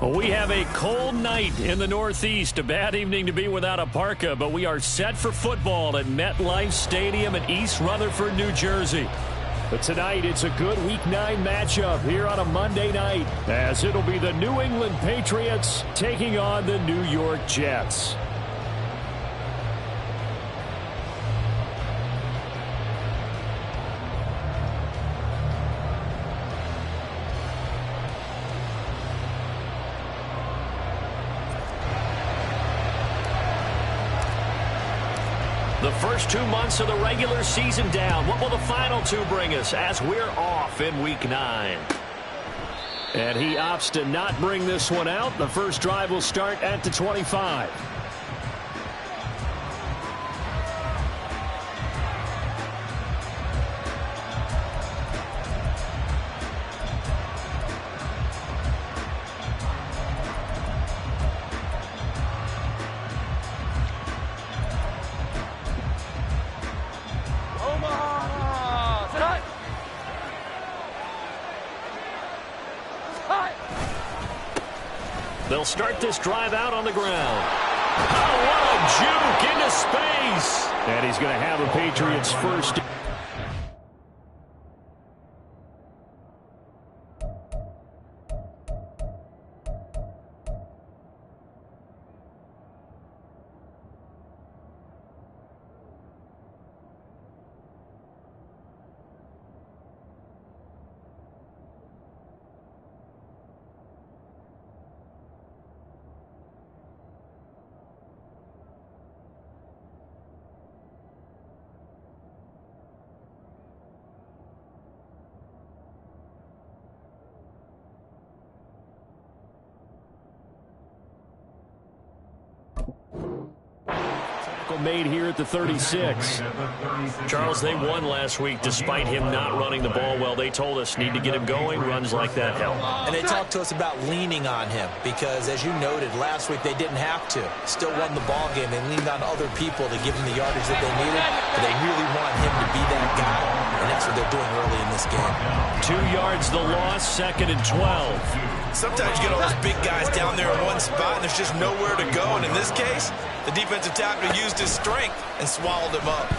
We have a cold night in the Northeast. A bad evening to be without a parka, but we are set for football at MetLife Stadium in East Rutherford, New Jersey. But tonight, it's a good Week 9 matchup here on a Monday night, as it'll be the New England Patriots taking on the New York Jets. The first 2 months of the regular season down. What will the final 2 bring us as we're off in Week 9? And he opts to not bring this one out. The first drive will start at the 25. They'll start this drive out on the ground. Oh, what a juke into space. And he's going to have a Patriots first. Made here at the 36. Charles, they won last week despite him not running the ball well. They told us need to get him going. Runs like that help. And they talked to us about leaning on him because, as you noted, last week they didn't have to. Still won the ball game. They leaned on other people to give him the yardage that they needed, but they really want him to be that guy, and that's what they're doing early in this game. 2 yards the loss, 2nd and 12. Sometimes you get all those big guys down there in one spot, and there's just nowhere to go. And in this case, the defensive tackle used his strength and swallowed him up.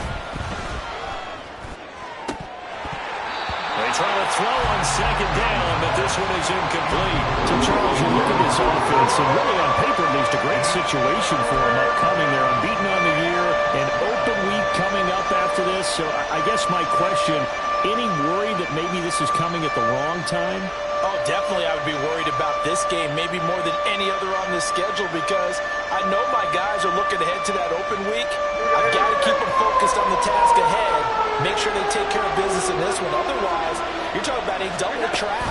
They try to throw on 2nd down, but this one is incomplete. So, Charles, you look at this offense, and really on paper, at least, a great situation for them upcoming. They're unbeaten on the year, an open week coming up after this. So I guess my question, any worry that maybe this is coming at the wrong time? Oh, definitely I would be worried about this game, maybe more than any other on the schedule, because I know my guys are looking ahead to that open week. I've got to keep them focused on the task ahead, make sure they take care of business in this one. Otherwise, you're talking about a double trap.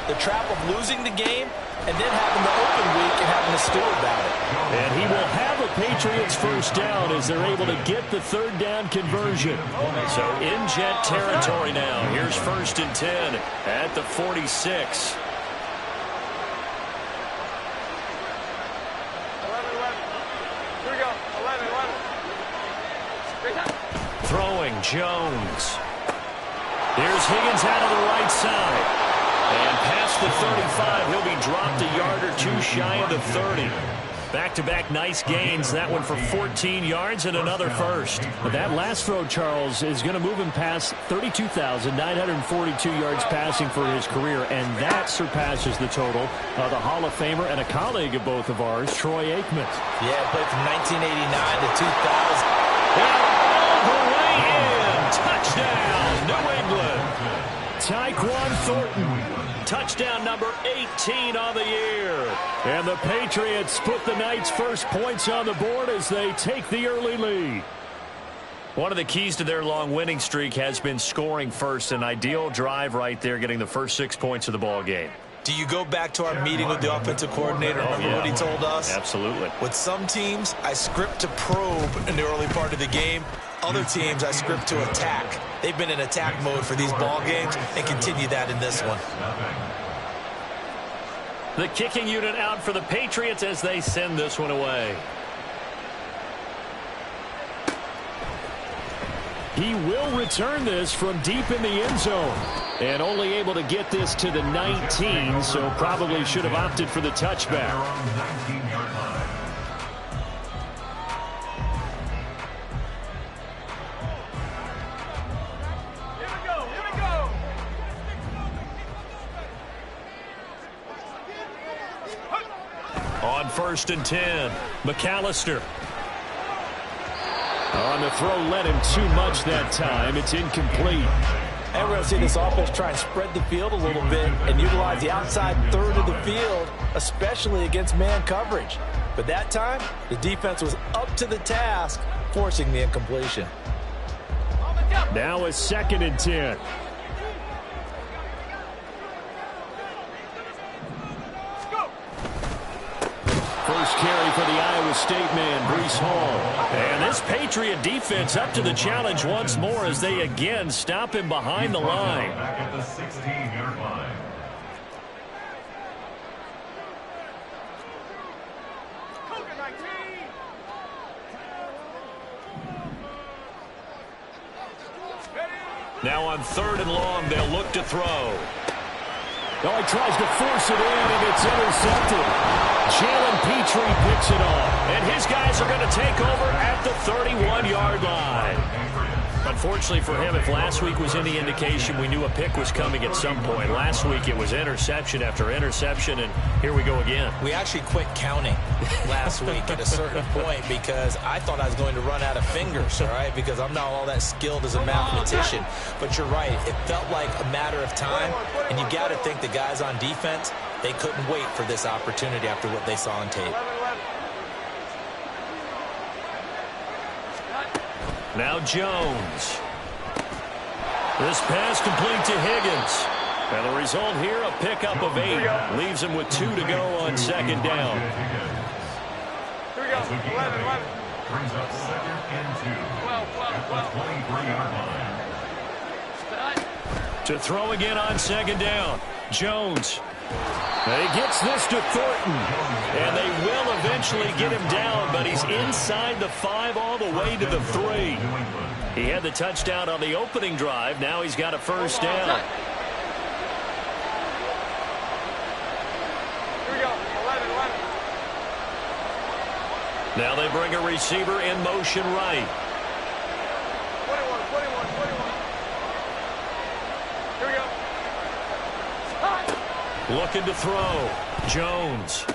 The trap of losing the game and then having the open week and having to stew about it. And he will have a Patriots first down as they're able to get the 3rd down conversion. So in Jet territory now. Here's 1st and 10 at the 46. 11. Here we go. 11. Throwing Jones. Here's Higgins out of the right side. And past the 35, he'll be dropped a yard or 2 shy of the 30. Back-to-back nice gains. That one for 14 yards and another first. But that last throw, Charles, is going to move him past 32,942 yards passing for his career, and that surpasses the total of the Hall of Famer and a colleague of both of ours, Troy Aikman. Yeah, played from 1989 to 2000. And all the way in. Touchdown, New England. Tyquan Thornton. Touchdown number 18 on the year. And the Patriots put the Knights' first points on the board as they take the early lead. One of the keys to their long winning streak has been scoring first. An ideal drive right there, getting the first 6 points of the ball game. Do you go back to our meeting with the offensive coordinator? Remember what he told us? Absolutely. With some teams, I script to probe in the early part of the game. Other teams, I script to attack. They've been in attack mode for these ball games and continue that in this one. The kicking unit out for the Patriots as they send this one away. He will return this from deep in the end zone. And only able to get this to the 19, so probably should have opted for the touchback. On 1st and 10, McAllister. On the throw, led him too much that time. It's incomplete. And we're going to see this offense try and spread the field a little bit and utilize the outside third of the field, especially against man coverage. But that time, the defense was up to the task, forcing the incompletion. Now a 2nd and 10. First carry for the Iowa State man, Breece Hall. And this Patriot defense up to the challenge once more as they again stop him behind the line. Back at the 16-yard line. Now on 3rd and long, they'll look to throw. Oh, he tries to force it in, and it's intercepted. Jalen Petrie picks it off, and his guys are going to take over at the 31-yard line. Unfortunately for him, if last week was any indication, we knew a pick was coming at some point. Last week it was interception after interception, and here we go again. We actually quit counting last week at a certain point because I thought I was going to run out of fingers, all right, because I'm not all that skilled as a mathematician. But you're right. It felt like a matter of time, and you got to think the guys on defense, they couldn't wait for this opportunity after what they saw on tape. Now Jones. This pass complete to Higgins. And the result here, a pickup of 8. Leaves him with 2 to go on 2nd down. Here we go. 11. Brings up 2nd and 2. At the 23-yard line. To throw again on 2nd down. Jones. He gets this to Thornton. And they will eventually get him down, but he's inside the 5 all the way to the 3. He had the touchdown on the opening drive. Now he's got a 1st down. Here we go. 11. Now they bring a receiver in motion right. 21. Here we go. Looking to throw. Jones.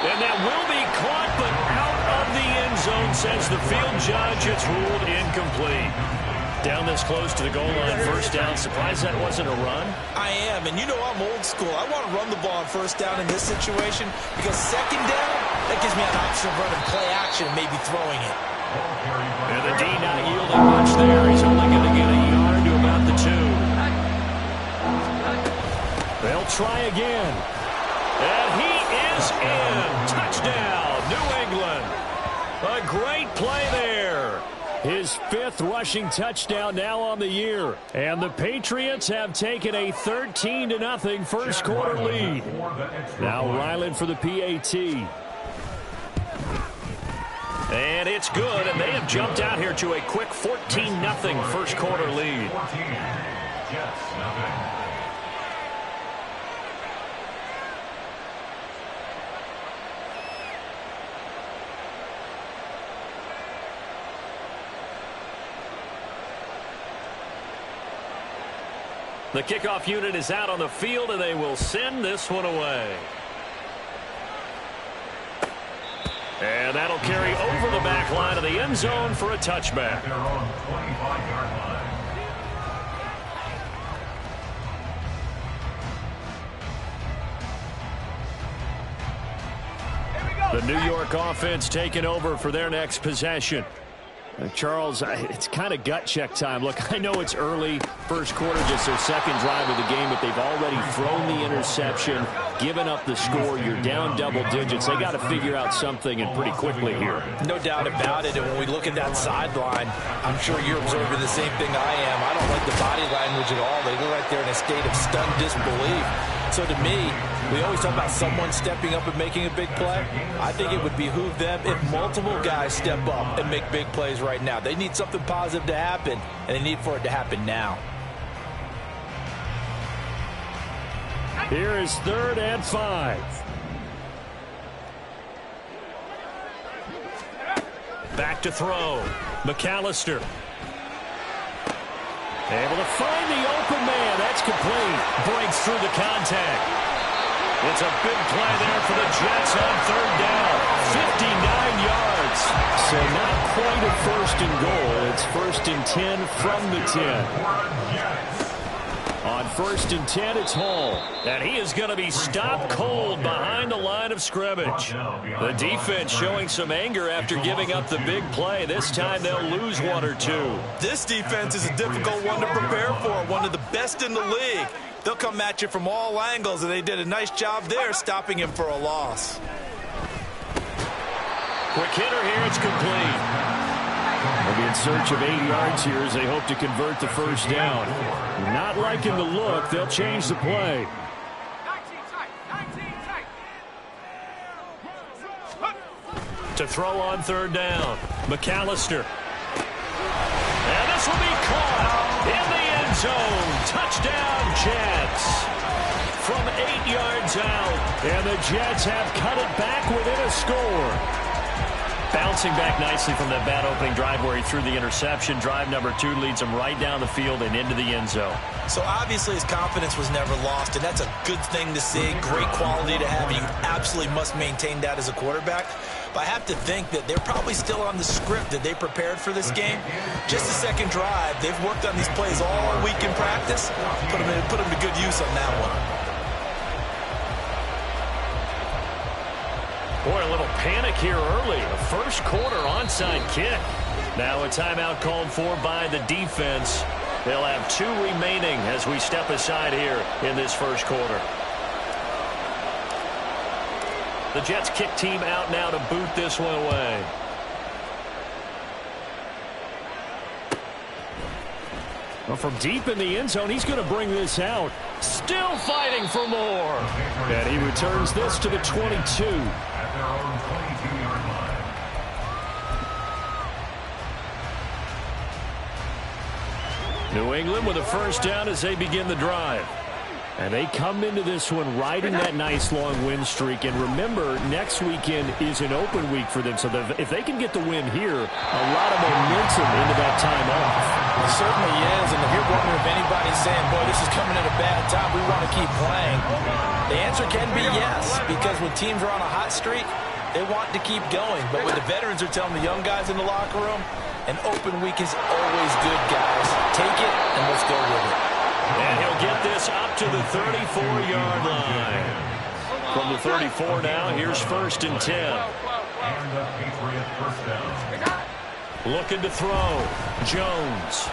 And that will be caught, but out of the end zone, says the field judge. It's ruled incomplete. Down this close to the goal line, 1st down. Surprised that wasn't a run? I am, and you know I'm old school. I want to run the ball on 1st down in this situation because 2nd down, that gives me an option of running play action and maybe throwing it. And the D not yielding much there. He's only going to get a yard to about the 2. They'll try again. And he is in. Touchdown, New England. A great play there. His 5th rushing touchdown now on the year. And the Patriots have taken a 13-0 first quarter lead. Now Ryland for the PAT. And it's good, and they have jumped out here to a quick 14-0 first quarter lead. 14, Jets, nothing. The kickoff unit is out on the field, and they will send this one away. And that'll carry over the back line of the end zone for a touchback. They're on the 25-yard line. The New York offense taking over for their next possession. Charles, it's kind of gut check time. Look, I know it's early, first quarter, just their 2nd drive of the game, but they've already thrown the interception, given up the score. You're down double digits. They got to figure out something, and pretty quickly here. No doubt about it, and when we look at that sideline, I'm sure you're observing the same thing I am. I don't like the body language at all. They look like they're in a state of stunned disbelief. So to me, we always talk about someone stepping up and making a big play. I think it would behoove them if multiple guys step up and make big plays right now. They need something positive to happen, and they need for it to happen now. Here is 3rd and 5. Back to throw. McAllister. Able to find the open man. That's complete. Breaks through the contact. It's a big play there for the Jets on 3rd down. 59 yards. So not quite a 1st and goal. It's 1st and 10 from the 10. On 1st and 10, it's Hall. And he is going to be stopped cold behind the line of scrimmage. The defense showing some anger after giving up the big play. This time they'll lose 1 or 2. This defense is a difficult one to prepare for. One of the best in the league. They'll come at you from all angles, and they did a nice job there stopping him for a loss. Quick hitter here. It's complete. They'll be in search of 8 yards here as they hope to convert the 1st down. Not liking the look. They'll change the play. 19 tight. To throw on 3rd down. McAllister. And this will be caught in the end zone. Touchdown, Jets. From 8 yards out. And the Jets have cut it back within a score. Bouncing back nicely from that bad opening drive where he threw the interception. Drive number 2 leads him right down the field and into the end zone. So obviously his confidence was never lost, and that's a good thing to see. Great quality to have. You absolutely must maintain that as a quarterback. But I have to think that they're probably still on the script that they prepared for this game. Just a second drive. They've worked on these plays all week in practice. Put them to good use on that one. Boy, a little panic here early. A 1st quarter onside kick. Now a timeout called for by the defense. They'll have 2 remaining as we step aside here in this 1st quarter. The Jets kick team out now to boot this one away. Well, from deep in the end zone, he's going to bring this out. Still fighting for more. And he returns this to the 22. At their own 22-yard line. New England with a 1st down as they begin the drive. And they come into this one riding that nice long win streak. And remember, next weekend is an open week for them. So if they can get the win here, a lot of momentum into that time off. It certainly is. And if you're wondering if anybody's saying, boy, this is coming at a bad time, we want to keep playing, the answer can be yes. Because when teams are on a hot streak, they want to keep going. But what the veterans are telling the young guys in the locker room, an open week is always good, guys. Take it, and let's go with it. And he'll get this up to the 34-yard line. From the 34 now, here's 1st and 10. And the Patriots 1st down. Looking to throw. Jones.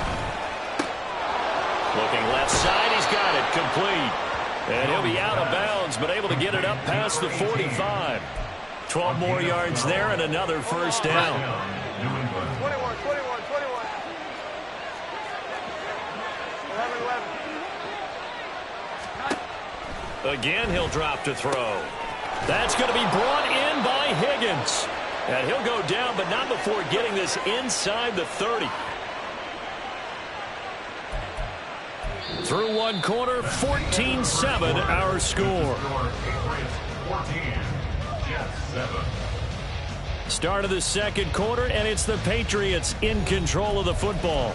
Looking left side. He's got it. Complete. And he'll be out of bounds, but able to get it up past the 45. 12 more yards there and another 1st down. 21. 11. Again, he'll drop to throw. That's going to be brought in by Higgins. And he'll go down, but not before getting this inside the 30. Through one quarter, 14-7 our score. Patriots 14, Jets 7. Start of the 2nd quarter, and it's the Patriots in control of the football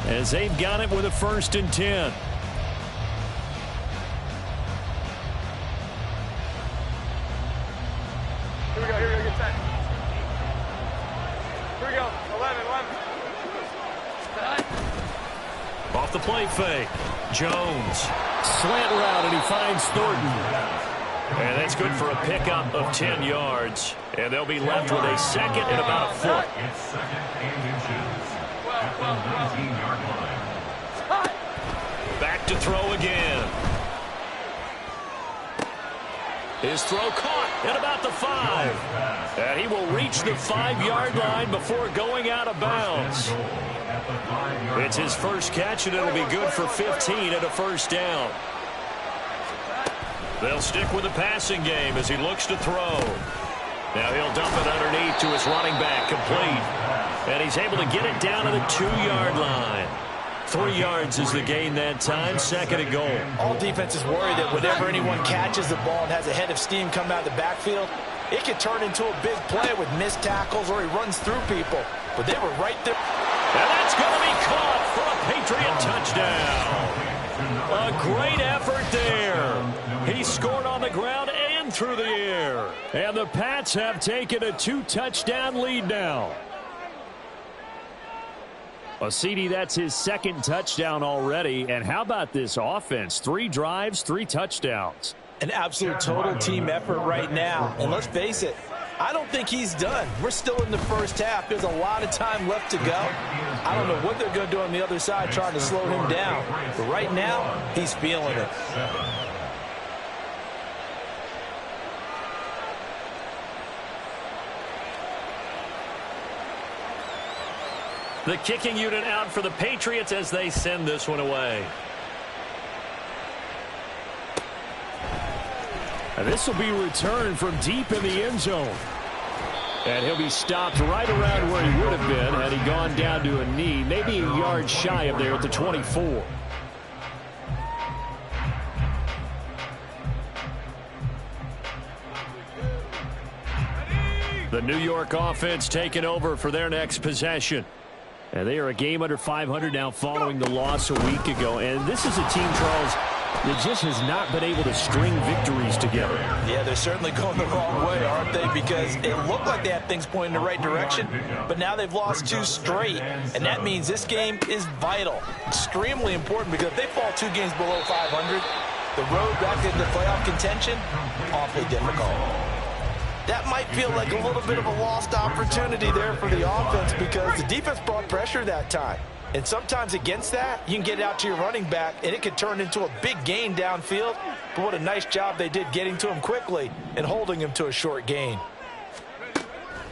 as they've got it with a 1st and 10. Here we go, get set. Here we go, 11. Off the play fake. Jones. Slant route, and he finds Thornton. And that's good for a pickup of 10 yards. And they'll be left with a 2nd and about a foot. It's 2nd and inches. At the 19-yard line. Back to throw again. His throw caught at about the 5. And he will reach the 5-yard line before going out of bounds. It's his first catch, and it'll be good for 15 at a 1st down. They'll stick with the passing game as he looks to throw. Now he'll dump it underneath to his running back, complete. And he's able to get it down to the 2-yard line. 3 yards is the gain that time, 2nd and goal. All defenses worry that whenever anyone catches the ball and has a head of steam come out of the backfield, it could turn into a big play with missed tackles or he runs through people. But they were right there. And that's going to be caught for a Patriot touchdown. A great effort there. He scored on the ground and through the air. And the Pats have taken a 2-touchdown lead now. Well, CD, that's his 2nd touchdown already. And how about this offense? 3 drives, 3 touchdowns. An absolute total team effort right now. And let's face it, I don't think he's done. We're still in the first half. There's a lot of time left to go. I don't know what they're going to do on the other side trying to slow him down. But right now, he's feeling it. The kicking unit out for the Patriots as they send this one away. And this will be returned from deep in the end zone. And he'll be stopped right around where he would have been had he gone down to a knee, maybe a yard shy of there at the 24. The New York offense taking over for their next possession. And they are a game under 500 now following the loss a week ago. And this is a team, Charles, that just has not been able to string victories together. Yeah, they're certainly going the wrong way, aren't they? Because it looked like they had things pointing in the right direction, but now they've lost 2 straight, and that means this game is vital, extremely important, because if they fall 2 games below 500, the road back into playoff contention, awfully difficult. That might feel like a little bit of a lost opportunity there for the offense because the defense brought pressure that time. And sometimes against that, you can get it out to your running back, and it could turn into a big gain downfield. But what a nice job they did getting to him quickly and holding him to a short gain.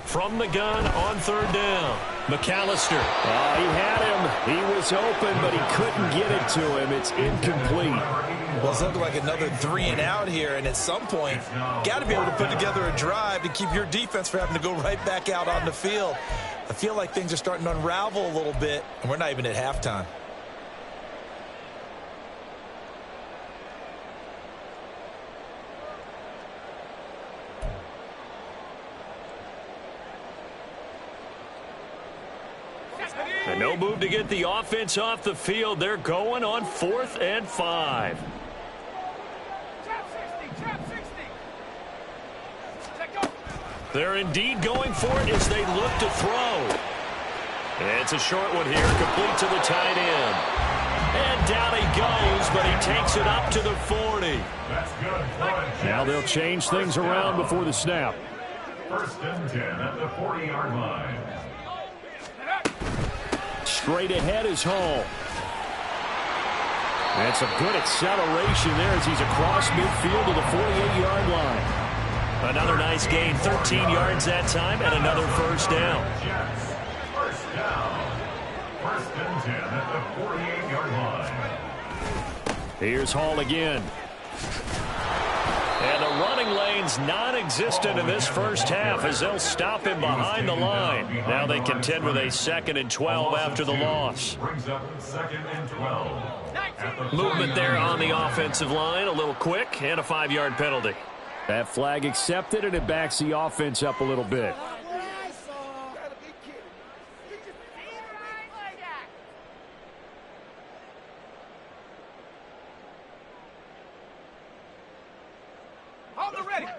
From the gun on 3rd down, McAllister. He had him. He was open, but he couldn't get it to him. It's incomplete. Well, it's looking like another 3 and out here, and at some point, got to be able to put together a drive to keep your defense from having to go right back out on the field. I feel like things are starting to unravel a little bit, and we're not even at halftime. And no move to get the offense off the field. They're going on 4th and 5. They're indeed going for it as they look to throw. It's a short one here, complete to the tight end. And down he goes, but he takes it up to the 40. That's good. Now they'll change things around before the snap. 1st and 10 at the 40-yard line. Straight ahead is Hall. That's a good acceleration there as he's across midfield to the 48-yard line. Another nice gain, 13 yards that time, and another 1st down. Jets, 1st down. 1st and 10 at the 48-yard line. Here's Hall again. And the running lane's non-existent in this first half as they'll stop him behind the line. Now they contend with a 2nd and 12 after the loss. Brings up 2nd and 12. Movement there on the offensive line, a little quick, and a 5-yard penalty. That flag accepted, and it backs the offense up a little bit.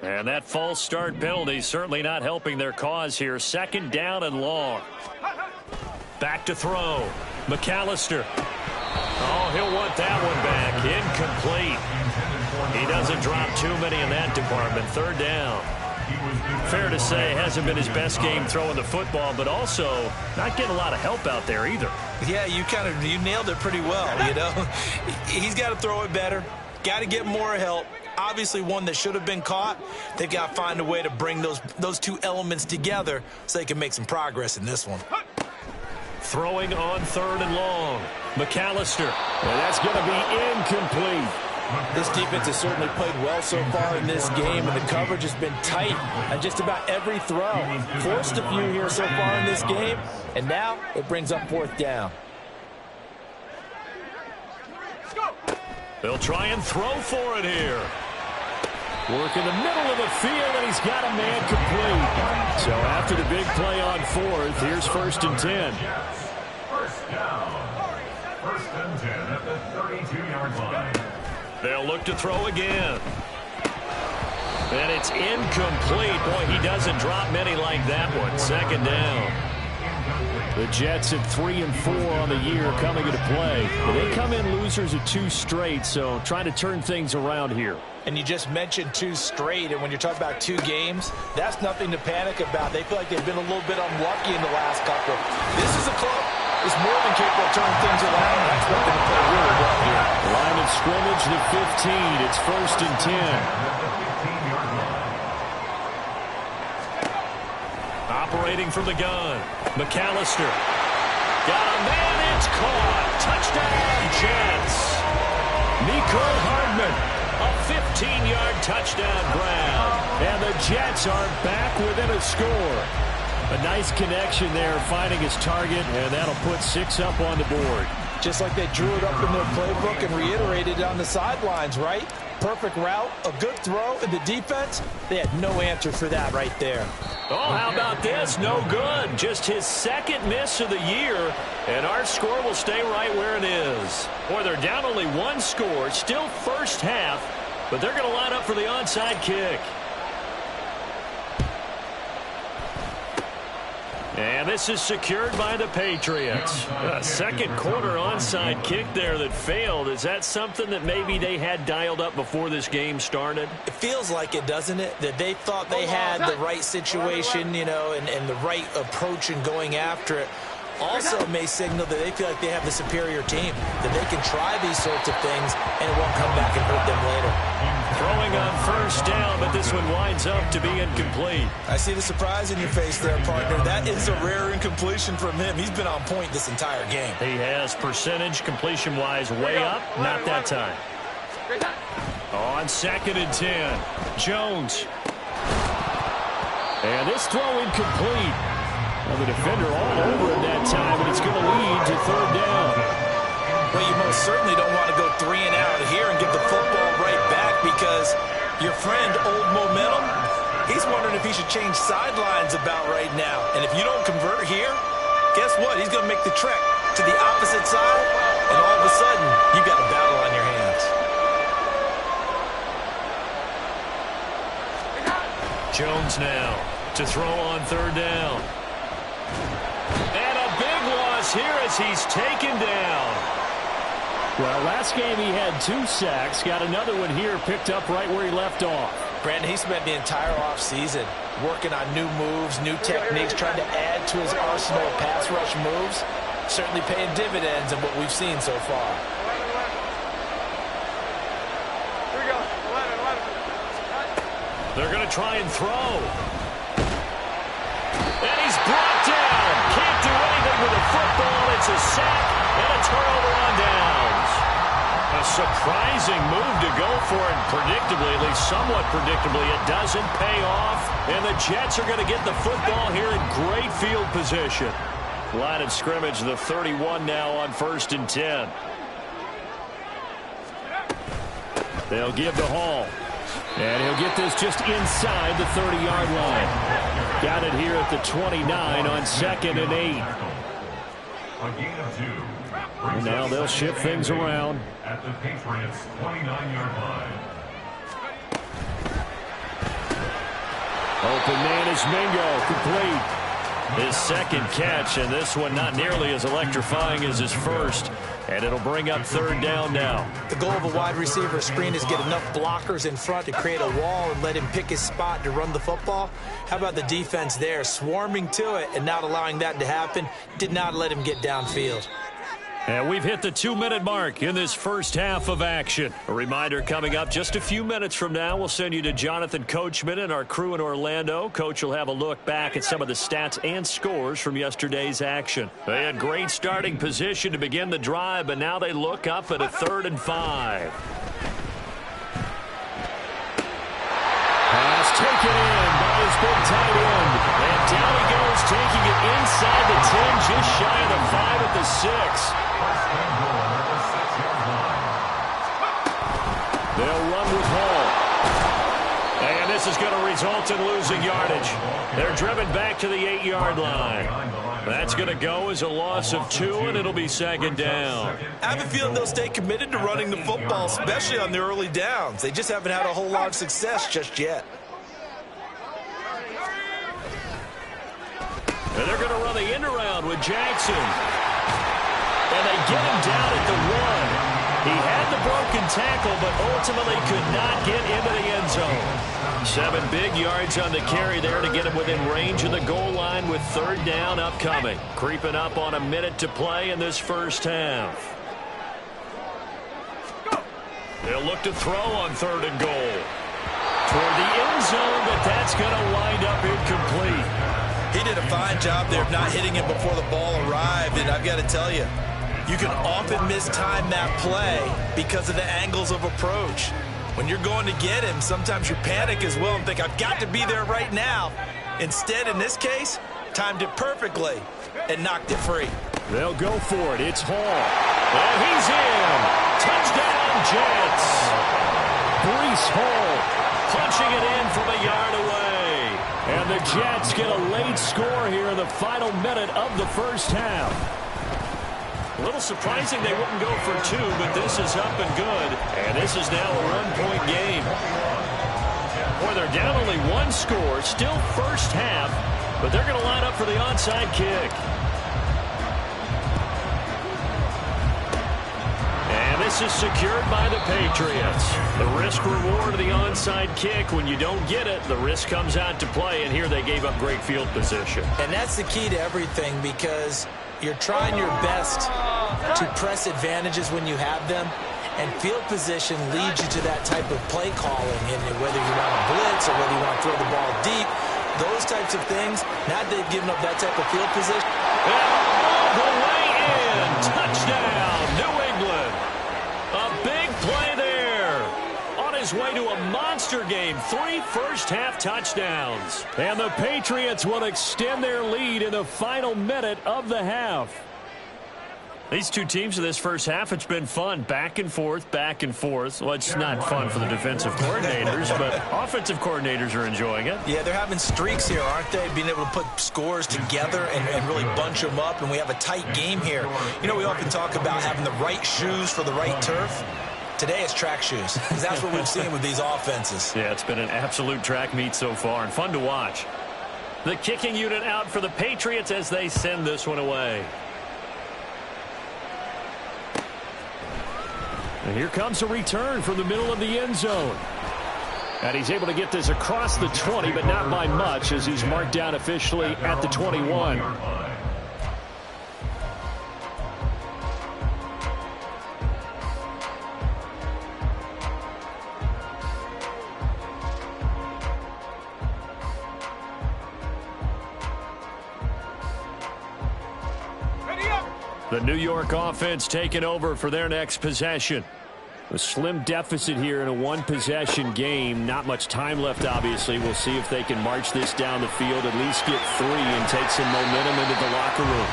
And that false start penalty certainly not helping their cause here. 2nd down and long. Back to throw. McAllister. Oh, he'll want that one back. Incomplete. He doesn't drop too many in that department. 3rd down. Fair to say, hasn't been his best game throwing the football, but also not getting a lot of help out there either. Yeah, you nailed it pretty well, you know. He's got to throw it better. Got to get more help. Obviously one that should have been caught. They've got to find a way to bring those 2 elements together so they can make some progress in this one. Throwing on 3rd and long. McAllister. And that's going to be incomplete. This defense has certainly played well so far in this game, and the coverage has been tight on just about every throw. Forced a few here so far in this game, and now it brings up 4th down. They'll try and throw for it here. Work in the middle of the field, and he's got a man complete. So after the big play on fourth, here's 1st and 10. First down. 1st and 10 at the 32-yard line. They'll look to throw again. And it's incomplete. Boy, he doesn't drop many like that one. 2nd down. The Jets at 3 and 4 on the year coming into play. But they come in losers at 2 straight, so trying to turn things around here. And you just mentioned 2 straight, and when you're talking about 2 games, that's nothing to panic about. They feel like they've been a little bit unlucky in the last couple. This is a club that's more than capable of turning things around, and I expect them to play really well here. Line of scrimmage, the 15. It's 1st and 10. Operating from the gun. McAllister. Got a man, it's caught. Touchdown, Jets. Mecole Hardman. A 15-yard touchdown grab. And the Jets are back within a score. A nice connection there, finding his target, and that'll put 6 up on the board. Just like they drew it up in their playbook and reiterated it on the sidelines, right? Perfect route, a good throw, and the defense, they had no answer for that right there. Oh, how about this? No good. Just his 2nd miss of the year, and our score will stay right where it is. Boy, they're down only 1 score, still first half, but they're going to line up for the onside kick. And this is secured by the Patriots. A 2nd quarter onside kick there that failed. Is that something that maybe they had dialed up before this game started? It feels like it, doesn't it? That they thought they had the right situation, you know, and the right approach in going after it. Also may signal that they feel like they have the superior team, that they can try these sorts of things, and it won't come back and hurt them later. Throwing on 1st down, but this one winds up to be incomplete. I see the surprise in your face there, partner. That is a rare incompletion from him. He's been on point this entire game. He has percentage completion-wise way up, not that time. On 2nd and 10, Jones. And this throw incomplete. Well, the defender all over him that time, and it's going to lead to 3rd down. Well, you most certainly don't want to go 3 and out here and give the football right back, because your friend, Old Momentum, he's wondering if he should change sidelines about right now. And if you don't convert here, guess what? He's going to make the trek to the opposite side, and all of a sudden, you've got a battle on your hands. Jones now to throw on 3rd down. And a big loss here as he's taken down. Well, last game he had 2 sacks. Got another one here picked up right where he left off. Brandon, he spent the entire offseason working on new moves, new techniques, trying to add to his arsenal of pass rush moves. Certainly paying dividends in what we've seen so far. Here we go. 11. They're going to try and throw. And he's brought down. Can't do anything with the football. It's a sack and a turnover on downs. A surprising move to go for it. Predictably, at least somewhat predictably, it doesn't pay off. And the Jets are going to get the football here in great field position. Line of scrimmage, the 31 now on 1st and 10. They'll give to Hall. And he'll get this just inside the 30-yard line. Got it here at the 29 on 2nd and 8. A gain of 2. And now they'll shift things around. At the Patriots' 29-yard line. Open man is Mingo, complete. His 2nd catch, and this one not nearly as electrifying as his first. And it'll bring up 3rd down now. The goal of a wide receiver screen is get enough blockers in front to create a wall and let him pick his spot to run the football. How about the defense there, swarming to it and not allowing that to happen? Did not let him get downfield. And we've hit the 2-minute mark in this first half of action. A reminder coming up just a few minutes from now, we'll send you to Jonathan Coachman and our crew in Orlando. Coach will have a look back at some of the stats and scores from yesterday's action. They had great starting position to begin the drive, but now they look up at a 3rd and 5. Pass taken in by his big tight end. And down he goes, taking it inside the 10, just shy of the 5 at the 6. this is going to result in losing yardage. They're driven back to the 8-yard line. That's going to go as a loss of 2, and it'll be second down. I have a feeling they'll stay committed to running the football, especially on the early downs. They just haven't had a whole lot of success just yet. And they're going to run the end around with Jackson. And they get him down at the 1. He had the broken tackle, but ultimately could not get into the end zone. 7 big yards on the carry there to get him within range of the goal line with third down upcoming. Creeping up on a minute to play in this first half. They'll look to throw on 3rd and goal. Toward the end zone, but that's going to wind up incomplete. He did a fine job there of not hitting him before the ball arrived, and I've got to tell you, you can often mistime that play because of the angles of approach. When you're going to get him, sometimes you panic as well and think, I've got to be there right now. Instead, in this case, timed it perfectly and knocked it free. They'll go for it. It's Hall. And he's in. Touchdown, Jets. Breece Hall punching it in from a yard away. And the Jets get a late score here in the final minute of the first half. A little surprising they wouldn't go for 2, but this is up and good. And this is now a 1-point game. Boy, they're down only 1 score, still first half, but they're going to line up for the onside kick. And this is secured by the Patriots. The risk-reward of the onside kick, when you don't get it, the risk comes out to play, and here they gave up great field position. And that's the key to everything, because you're trying your best to press advantages when you have them, and field position leads you to that type of play calling, and whether you want to blitz or whether you want to throw the ball deep, those types of things. Now they've given up that type of field position. And all the way in. Touchdown, New England. A big play there. On his way to a monster game. 3 first-half touchdowns. And the Patriots will extend their lead in the final minute of the half. These two teams in this first half, it's been fun. Back and forth, back and forth. Well, it's not fun for the defensive coordinators, but offensive coordinators are enjoying it. Yeah, they're having streaks here, aren't they? Being able to put scores together and really bunch them up, and we have a tight game here. You know, we often talk about having the right shoes for the right turf. Today it's track shoes, because that's what we've seen with these offenses. Yeah, it's been an absolute track meet so far, and fun to watch. The kicking unit out for the Patriots as they send this one away. And here comes a return from the middle of the end zone. And he's able to get this across the 20, but not by much, as he's marked down officially at the 21. The New York offense taking over for their next possession. A slim deficit here in a one-possession game. Not much time left, obviously. We'll see if they can march this down the field, at least get 3 and take some momentum into the locker room.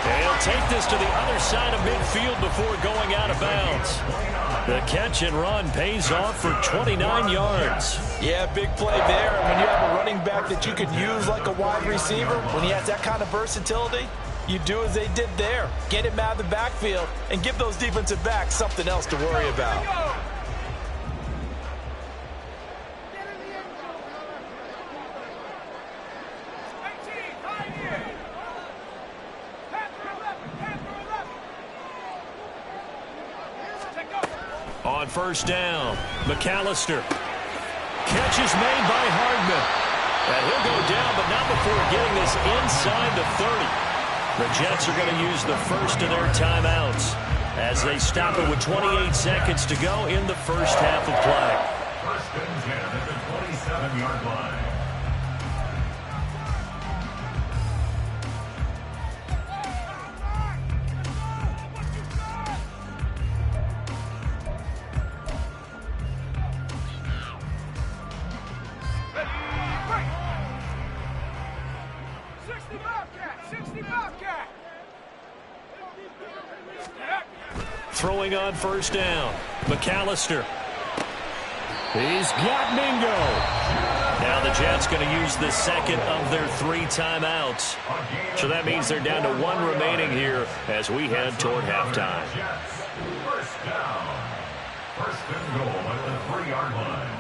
And he'll take this to the other side of midfield before going out of bounds. The catch and run pays off for 29 yards. Yeah, big play there. When you have a running back that you could use like a wide receiver, when he has that kind of versatility, you do as they did there. Get him out of the backfield and give those defensive backs something else to worry about. On first down, McAllister. Catch is made by Hardman. And he'll go down, but not before getting this inside the 30. The Jets are going to use the first of their timeouts as they stop it with 28 seconds to go in the first half of play. First and 10 at the 27-yard line. Throwing on first down, McAllister. He's got Mingo. Now the Jets going to use the second of their 3 timeouts. So that means they're down to 1 remaining here as we head toward halftime. First down. First and goal at the 3-yard line.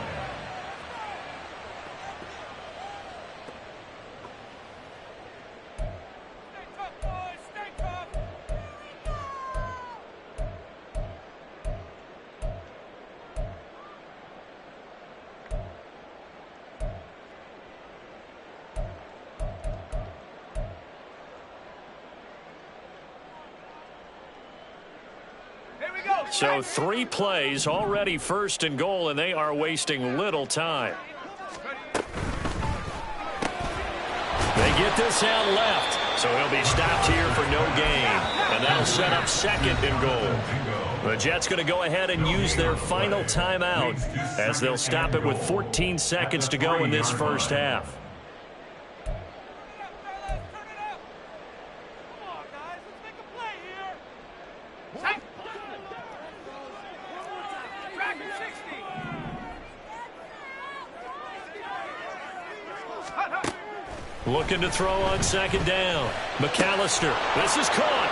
So 3 plays, already first and goal, and they are wasting little time. They get this out left, so he'll be stopped here for no gain. And that'll set up second and goal. The Jets going to go ahead and use their final timeout as they'll stop it with 14 seconds to go in this first half. Looking to throw on second down. McAllister. This is caught.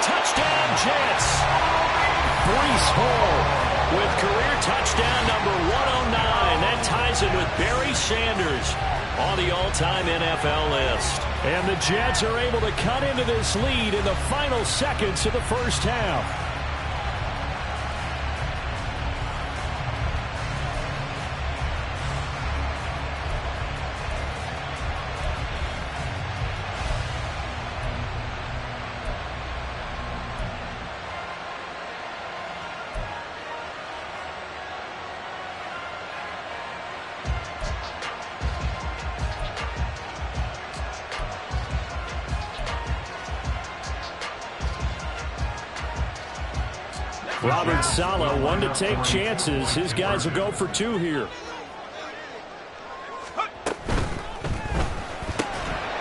Touchdown, Jets. Breece Hall with career touchdown number 109. That ties it with Barry Sanders on the all-time NFL list. And the Jets are able to cut into this lead in the final seconds of the first half. Robert Saleh, one to take chances. His guys will go for 2 here.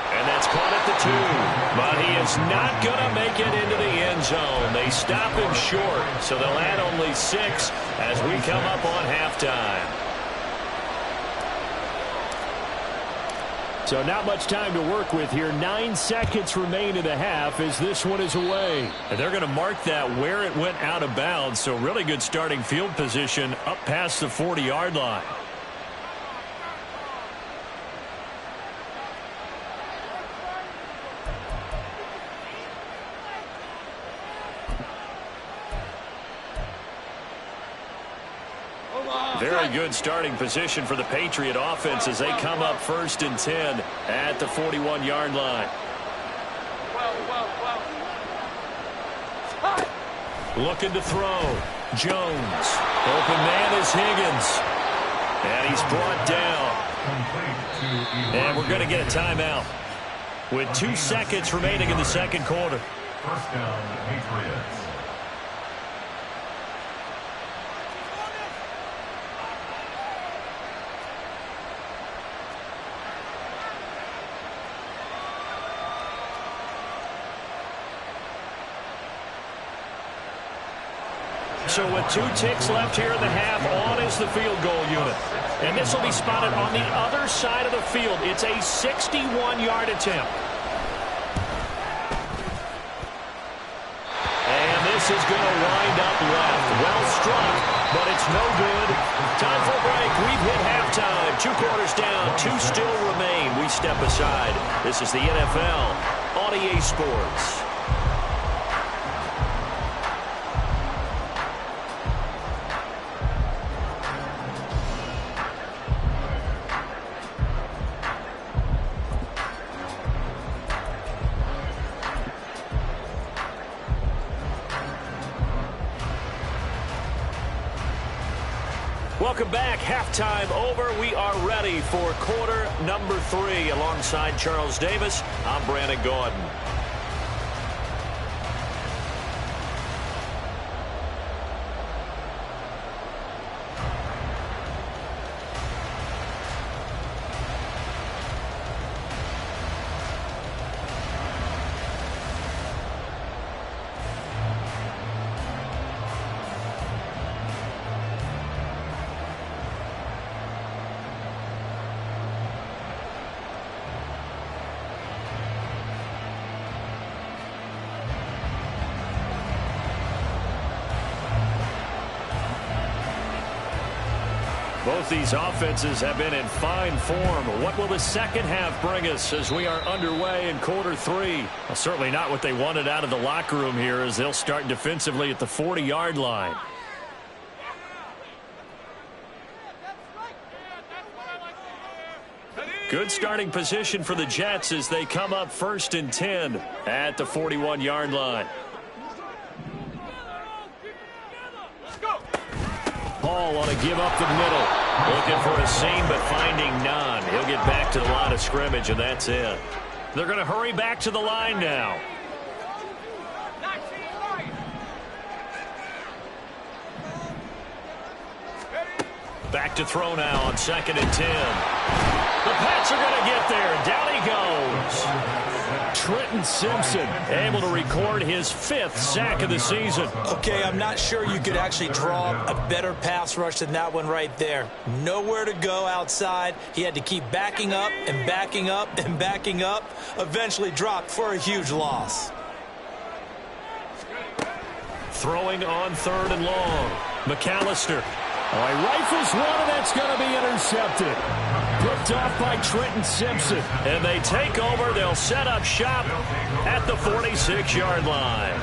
And that's caught at the 2. But he is not going to make it into the end zone. They stop him short, so they'll add only 6 as we come up on halftime. So not much time to work with here. 9 seconds remain in the half as this one is away. And they're going to mark that where it went out of bounds. So really good starting field position up past the 40-yard line. Very good starting position for the Patriot offense as they come up 1st and 10 at the 41-yard line. Looking to throw. Jones. Open man is Higgins. And he's brought down. And we're going to get a timeout with 2 seconds remaining in the second quarter. First down, Patriots. So with 2 ticks left here in the half, on is the field goal unit. And this will be spotted on the other side of the field. It's a 61-yard attempt. And this is going to wind up left. Well struck, but it's no good. Time for a break. We've hit halftime. 2 quarters down, 2 still remain. We step aside. This is the NFL on EA Sports. Welcome back. Halftime over. We are ready for quarter number 3. Alongside Charles Davis, I'm Brandon Gaudin. Both these offenses have been in fine form. What will the second half bring us as we are underway in quarter 3? Well, certainly not what they wanted out of the locker room here, as they'll start defensively at the 40-yard line. Good starting position for the Jets as they come up 1st and 10 at the 41-yard line. Hall on a give up the middle. Looking for a seam, but finding none. He'll get back to the line of scrimmage, and that's it. They're going to hurry back to the line now. Back to throw now on 2nd and 10. The Pats are going to get there. Down he goes. Trenton Simpson able to record his 5th sack of the season. Okay, I'm not sure you could actually draw a better pass rush than that one right there. Nowhere to go outside. He had to keep backing up and backing up and backing up. Eventually dropped for a huge loss. Throwing on 3rd and long. McAllister. All right, rifles one, and that's going to be intercepted. Picked off by Trenton Simpson. And they take over. They'll set up shop at the 46-yard line.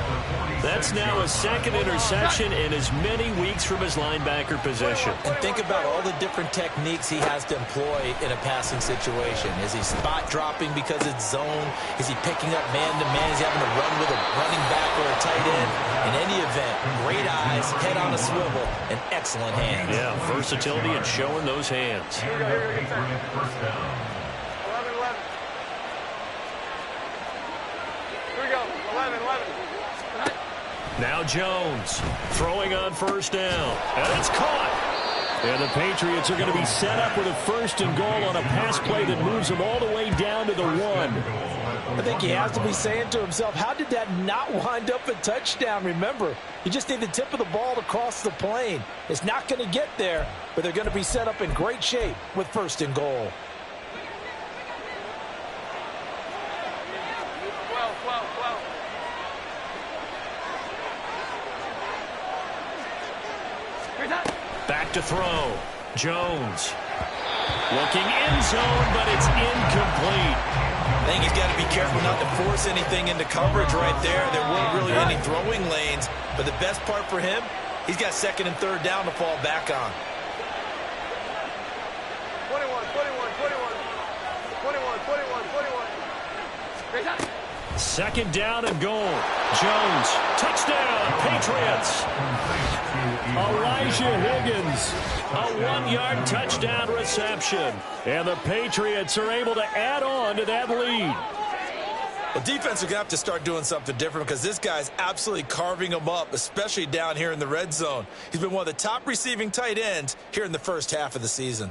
That's now his 2nd interception in as many weeks from his linebacker position. And think about all the different techniques he has to employ in a passing situation. Is he spot dropping because it's zone? Is he picking up man-to-man? Is he having to run with a running back or a tight end? In any event, great eyes, head on a swivel, and excellent hands. Yeah, versatility and showing those hands. Here we go. 11. Now Jones throwing on 1st down. And it's caught. And the Patriots are going to be set up with a 1st and goal on a pass play that moves them all the way down to the 1. I think he has to be saying to himself, how did that not wind up a touchdown? Remember, you just need the tip of the ball to cross the plane. It's not going to get there, but they're going to be set up in great shape with 1st and goal. Back to throw. Jones. Looking end zone, but it's incomplete. I think he's got to be careful not to force anything into coverage right there. There weren't really any throwing lanes, but the best part for him, he's got 2nd and 3rd down to fall back on. 21. 2nd down and goal. Jones, touchdown, Patriots. Elijah Higgins, a 1-yard touchdown reception. And the Patriots are able to add on to that lead. The defense are going to have to start doing something different because this guy's absolutely carving them up, especially down here in the red zone. He's been one of the top receiving tight ends here in the 1st half of the season.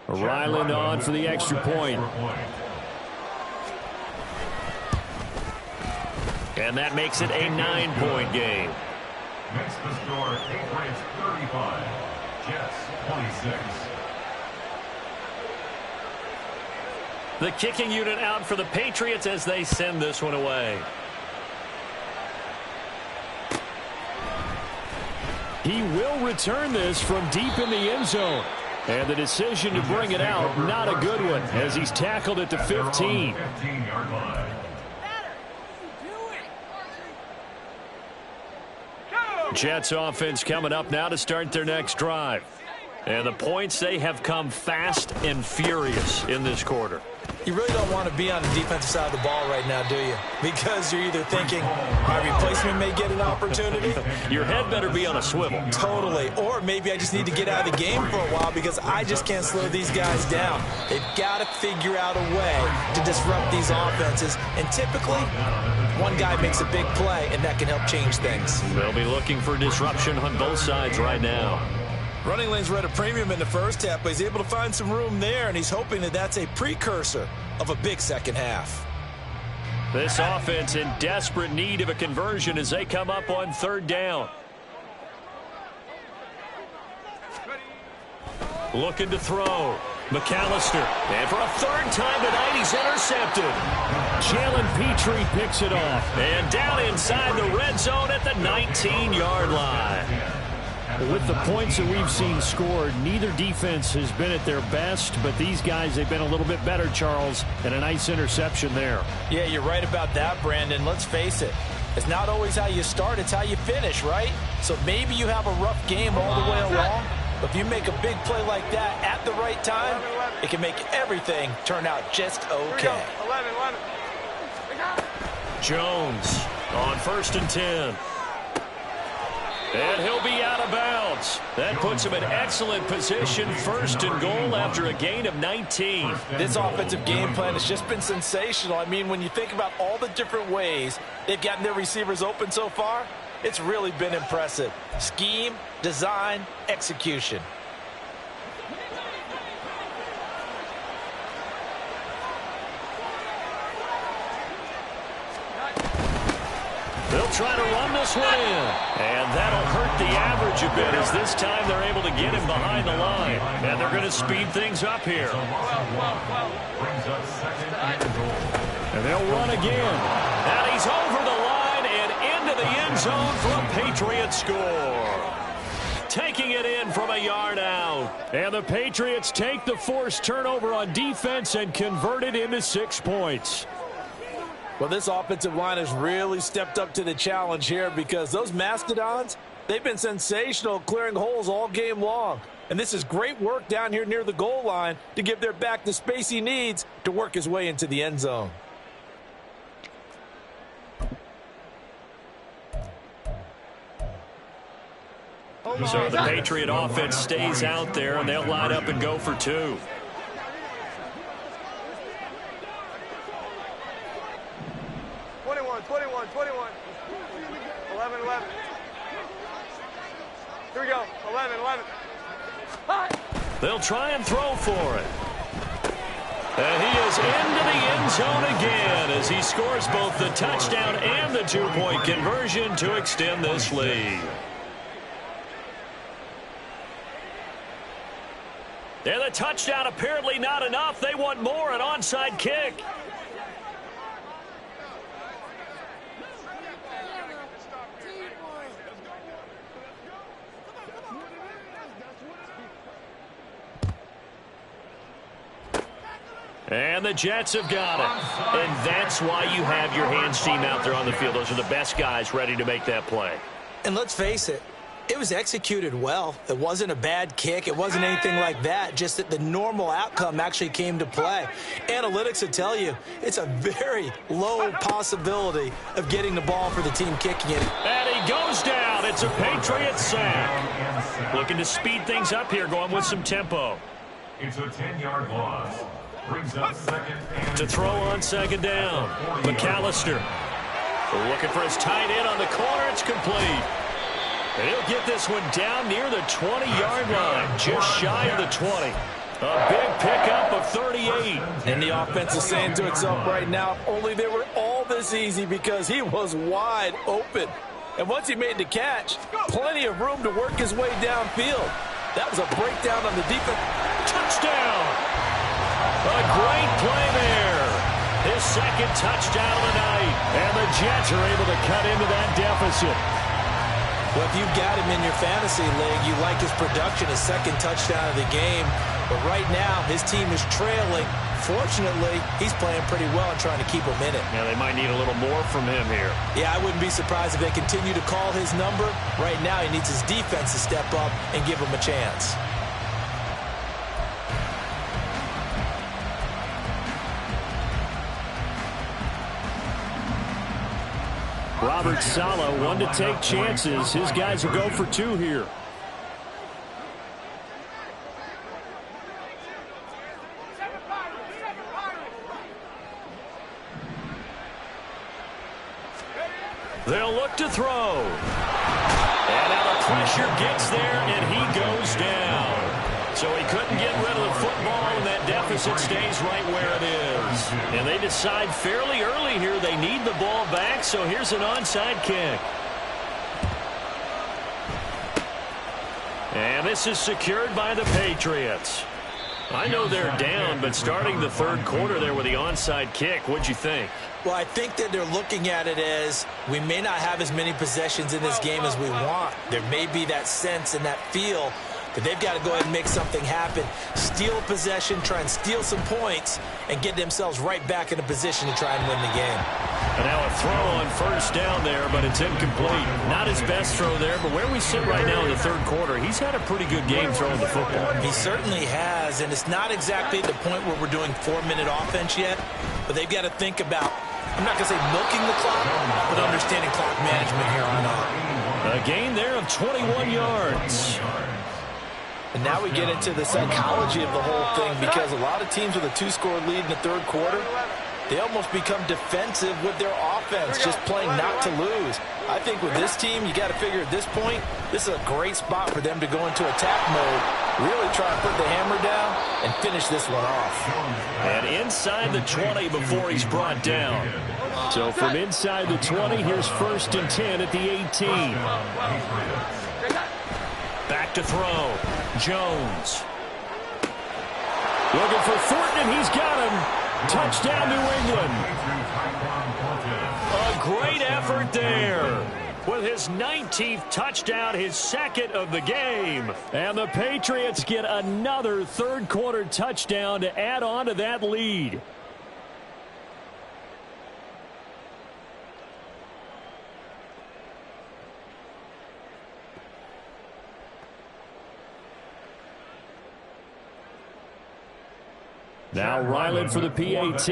Ryland on for the extra point. And that makes it a 9-point game. Makes the score Patriots 35, Jets 26. The kicking unit out for the Patriots as they send this one away. He will return this from deep in the end zone. And the decision to bring it out, not a good one, as he's tackled at the 15. 15-yard line. Jets offense coming up now to start their next drive. And the points, they have come fast and furious in this quarter. You really don't want to be on the defensive side of the ball right now, do you? Because you're either thinking, my replacement may get an opportunity. Your head better be on a swivel. Totally. Or maybe I just need to get out of the game for a while because I just can't slow these guys down. They've got to figure out a way to disrupt these offenses. And typically, one guy makes a big play, and that can help change things. They'll be looking for disruption on both sides right now. Running lanes were at a premium in the 1st half, but he's able to find some room there, and he's hoping that that's a precursor of a big 2nd half. This offense in desperate need of a conversion as they come up on 3rd down. Looking to throw. McAllister. And for a third time tonight, he's intercepted. Jalen Petrie picks it off. And down inside the red zone at the 19-yard line. With the points that we've seen scored, neither defense has been at their best, but these guys, they've been a little bit better, Charles, and a nice interception there. Yeah, you're right about that, Brandon. Let's face it. It's not always how you start, it's how you finish, right? So maybe you have a rough game all the way along, but if you make a big play like that at the right time, it can make everything turn out just okay. 11. Jones on 1st and 10. And he'll be out of bounds. That puts him in excellent position, 1st and goal after a gain of 19. This offensive game plan has just been sensational. I mean, when you think about all the different ways they've gotten their receivers open so far, it's really been impressive. Scheme, design, execution. They'll try to run this one in. And that'll hurt the average a bit as this time they're able to get him behind the line. And they're going to speed things up here. And they'll run again. And he's over the line and into the end zone for a Patriot score. Taking it in from a yard out. And the Patriots take the forced turnover on defense and convert it into 6 points. Well, this offensive line has really stepped up to the challenge here because those Mastodons, they've been sensational clearing holes all game long. And this is great work down here near the goal line to give their back the space he needs to work his way into the end zone. So the Patriot offense stays out there, and they'll line up and go for 2. Here we go. 11. They'll try and throw for it. And he is into the end zone again as he scores both the touchdown and the 2-point conversion to extend this lead. And the touchdown apparently not enough. They want more, an onside kick. And the Jets have got it. And that's why you have your hands team out there on the field. Those are the best guys ready to make that play. And let's face it, it was executed well. It wasn't a bad kick. It wasn't anything like that. Just that the normal outcome actually came to play. Analytics will tell you it's a very low possibility of getting the ball for the team kicking it. And he goes down. It's a Patriot sack. Looking to speed things up here, going with some tempo. It's a 10-yard loss. Brings up 2nd and To throw on 2nd down. McAllister looking for his tight end on the corner. It's complete. And he'll get this one down near the 20-yard line, just shy of the 20. A big pickup of 38. And the offense is saying to itself right now, if only they were all this easy because he was wide open. And once he made the catch, plenty of room to work his way downfield. That was a breakdown on the defense. Touchdown! A great play there. His 2nd touchdown of the night. And the Jets are able to cut into that deficit. Well, if you've got him in your fantasy league, you like his production, his 2nd touchdown of the game. But right now, his team is trailing. Fortunately, he's playing pretty well and trying to keep him in it. Yeah, they might need a little more from him here. Yeah, I wouldn't be surprised if they continue to call his number. Right now, he needs his defense to step up and give him a chance. Robert Saleh, one to take chances. His guys will go for 2 here. They'll look to throw. And now the pressure gets there, and he goes down. So he couldn't get rid of the football, and that deficit stays right where it is. And they decide fairly early here they need the ball back, so here's an onside kick. And this is secured by the Patriots. I know they're down, but starting the third quarter there with the onside kick, what'd you think? Well, I think that they're looking at it as we may not have as many possessions in this game as we want. There may be that sense and that feel that they've got to go ahead and make something happen, steal a possession, try and steal some points, and get themselves right back in a position to try and win the game. And now a throw on first down there, but it's incomplete. Not his best throw there, but where we sit right now in the third quarter, he's had a pretty good game throwing the football. He certainly has, and it's not exactly the point where we're doing 4-minute offense yet, but they've got to think about, I'm not going to say milking the clock, but understanding clock management here on out. A gain there of 21 yards. And now we get into the psychology of the whole thing, because a lot of teams with a 2-score lead in the third quarter, they almost become defensive with their offense, just playing not to lose. I think with this team, you got to figure at this point, this is a great spot for them to go into attack mode, really try and put the hammer down and finish this one off. And inside the 20 before he's brought down. So from inside the 20, here's 1st and 10 at the 18. Back to throw. Jones. Looking for Thornton, and he's got him. Touchdown, New England. A great effort there. With his 19th touchdown, his second of the game. And the Patriots get another third quarter touchdown to add on to that lead. Now Ryland for the PAT.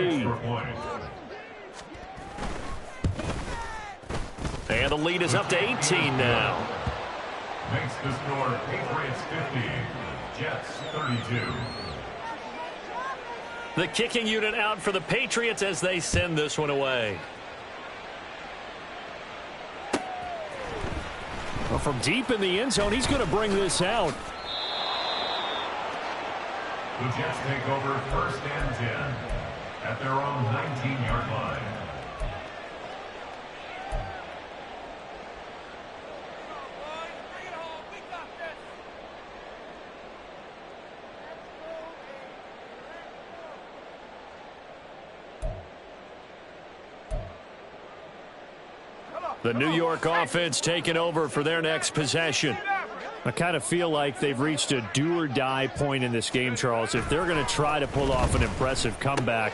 And the lead is up to 18 now. Makes the score Patriots 50, Jets 32. The kicking unit out for the Patriots as they send this one away. Well, from deep in the end zone, he's going to bring this out. The Jets take over 1st and 10 at their own 19-yard line. The New York offense taking over for their next possession. I kind of feel like they've reached a do-or-die point in this game, Charles. If they're going to try to pull off an impressive comeback,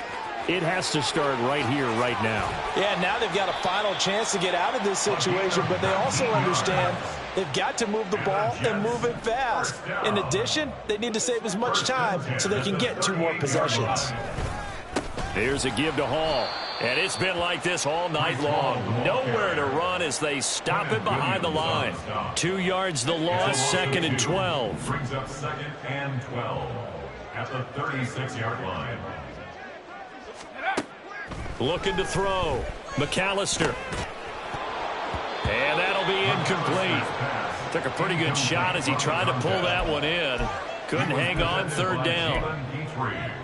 it has to start right here, right now. Yeah, now they've got a final chance to get out of this situation, but they also understand they've got to move the ball and move it fast. In addition, they need to save as much time so they can get 2 more possessions. Here's a give to Hall. And it's been like this all night long. Nowhere to run as they stop it behind the line. 2 yards the loss, 2nd and 12. Brings up 2nd and 12 at the 36-yard line. Looking to throw. McAllister. And that'll be incomplete. Took a pretty good shot as he tried to pull that one in. Couldn't hang on 3rd down.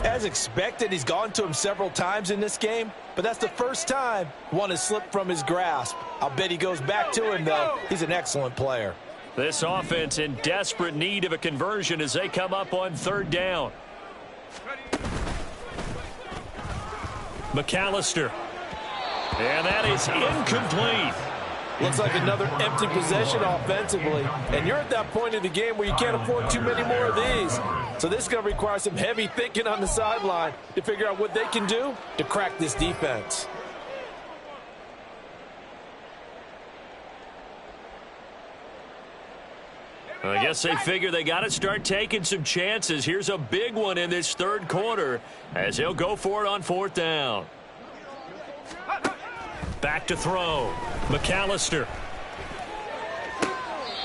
As expected, he's gone to him several times in this game, but that's the first time one has slipped from his grasp. I'll bet he goes back to him, though. He's an excellent player. This offense in desperate need of a conversion as they come up on 3rd down. McAllister. And that is incomplete. Looks like another empty possession offensively. And you're at that point in the game where you can't afford too many more of these. So this is going to require some heavy thinking on the sideline to figure out what they can do to crack this defense. I guess they figure they got to start taking some chances. Here's a big one in this third quarter as he'll go for it on 4th down. Back to throw. McAllister.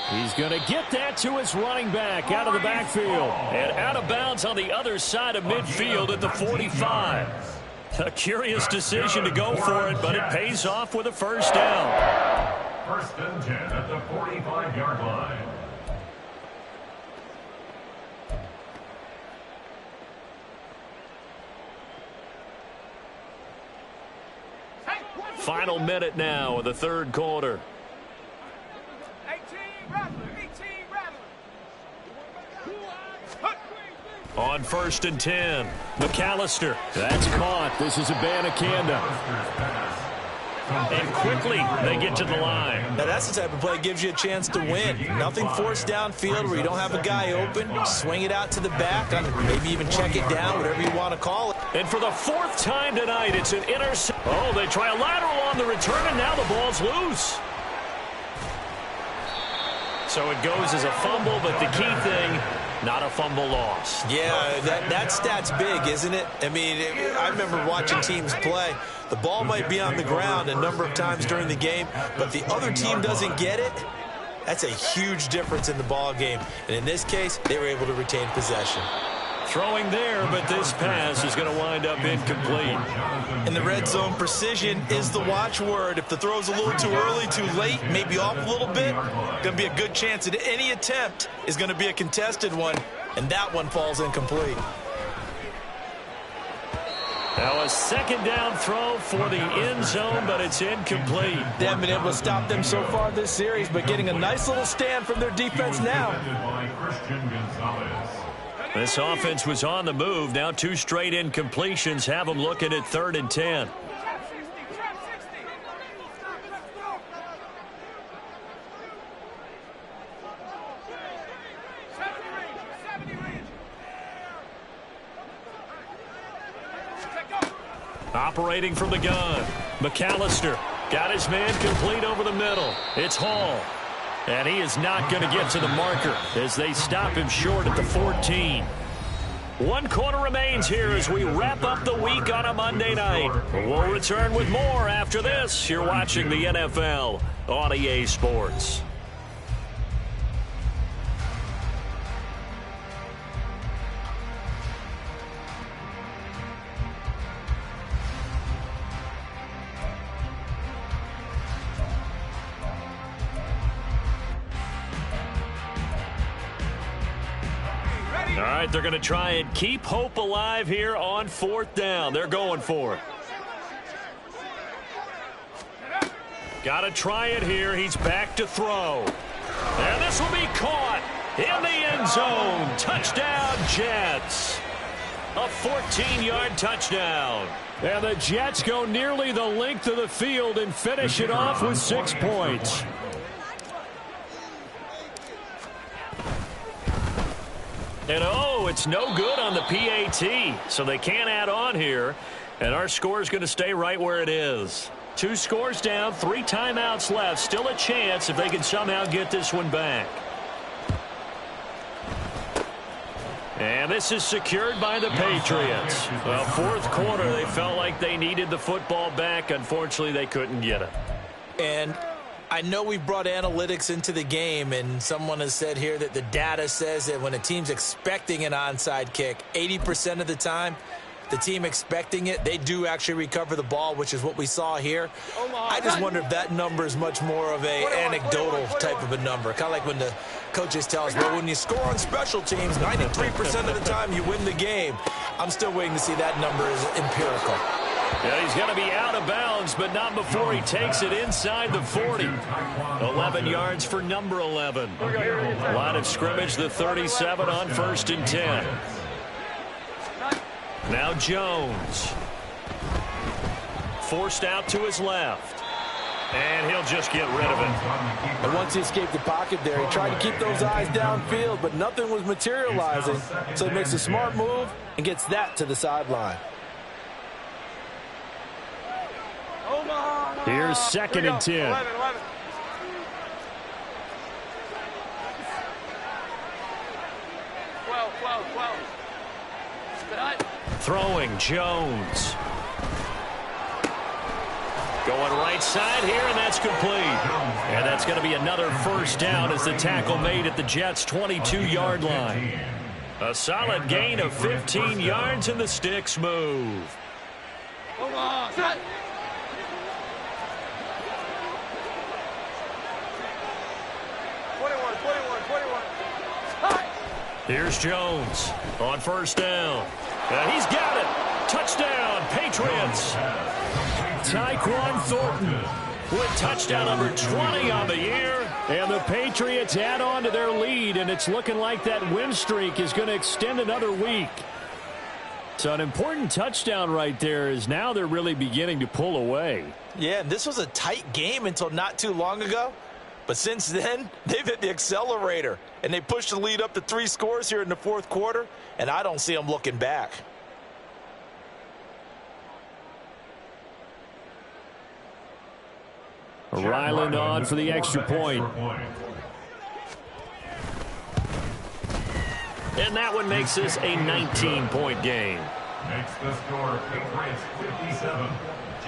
He's going to get that to his running back out of the backfield. And out of bounds on the other side of midfield at the 45. A curious decision to go for it, but it pays off with a 1st down. 1st and 10 at the 45-yard line. Final minute now of the third quarter. 18 Rattler. on 1st and 10. McAllister. That's caught. This is Abanikanda. And quickly they get to the line. Now that's the type of play that gives you a chance to win. Nothing forced downfield where you don't have a guy open. Swing it out to the back, maybe even check it down, whatever you want to call it. And for the 4th time tonight, it's an interception. Oh, they try a lateral on the return, and now the ball's loose. So it goes as a fumble, but the key thing, not a fumble loss. Yeah, that stat's big, isn't it? I mean, I remember watching teams play. The ball might be on the ground a number of times during the game, but the other team doesn't get it. That's a huge difference in the ball game. And in this case, they were able to retain possession. Throwing there, but this pass is going to wind up incomplete. In the red zone, precision is the watchword. If the throw's a little too early, too late, maybe off a little bit, going to be a good chance that any attempt is going to be a contested one, and that one falls incomplete. Now a 2nd down throw for the end zone, but it's incomplete. They haven't been able to stop them so far this series, but getting a nice little stand from their defense now. This offense was on the move. Now 2 straight incompletions have them looking at 3rd and 10. Operating from the gun, McAllister got his man complete over the middle. It's Hall. And he is not going to get to the marker as they stop him short at the 14. 1 quarter remains here as we wrap up the week on a Monday night. We'll return with more after this. You're watching the NFL on EA Sports. All right, they're going to try and keep hope alive here on 4th down. They're going for it. Got to try it here. He's back to throw. And this will be caught in the end zone. Touchdown, Jets. A 14-yard touchdown. And the Jets go nearly the length of the field and finish it off with 6 points. And oh, it's no good on the PAT, so they can't add on here. And our score is going to stay right where it is. 2 scores down, 3 timeouts left. Still a chance if they can somehow get this one back. And this is secured by the Patriots. Well, 4th quarter, they felt like they needed the football back. Unfortunately, they couldn't get it. And I know we brought analytics into the game, and someone has said here that the data says that when a team's expecting an onside kick, 80% of the time, the team expecting it, they do actually recover the ball, which is what we saw here. I just wonder if that number is much more of a anecdotal type of a number. Kind of like when the coaches tell us, well, when you score on special teams, 93% of the time you win the game. I'm still waiting to see that number is empirical. Yeah, he's going to be out of bounds, but not before he takes it inside the 40. 11 yards for number 11. Line of scrimmage, the 37 on 1st and 10. Now Jones. Forced out to his left. And he'll just get rid of it. And once he escaped the pocket there, he tried to keep those eyes downfield, but nothing was materializing. So he makes a smart move and gets that to the sideline. Here's 2nd and 10. 11. Throwing, Jones. Going right side here, and that's complete. And that's going to be another 1st down as the tackle made at the Jets' 22-yard line. A solid gain of 15 yards, and the sticks move. Hold on. Set. Here's Jones on 1st down. And he's got it. Touchdown, Patriots. Tyquan Thornton with touchdown number 20 on the year. And the Patriots add on to their lead, and it's looking like that win streak is going to extend another week. So an important touchdown right there is now they're really beginning to pull away. Yeah, and this was a tight game until not too long ago. But since then, they've hit the accelerator, and they pushed the lead up to 3 scores here in the fourth quarter, and I don't see them looking back. Ryland on for the extra point. And that one makes this a 19-point game. Makes the score Patriots 57,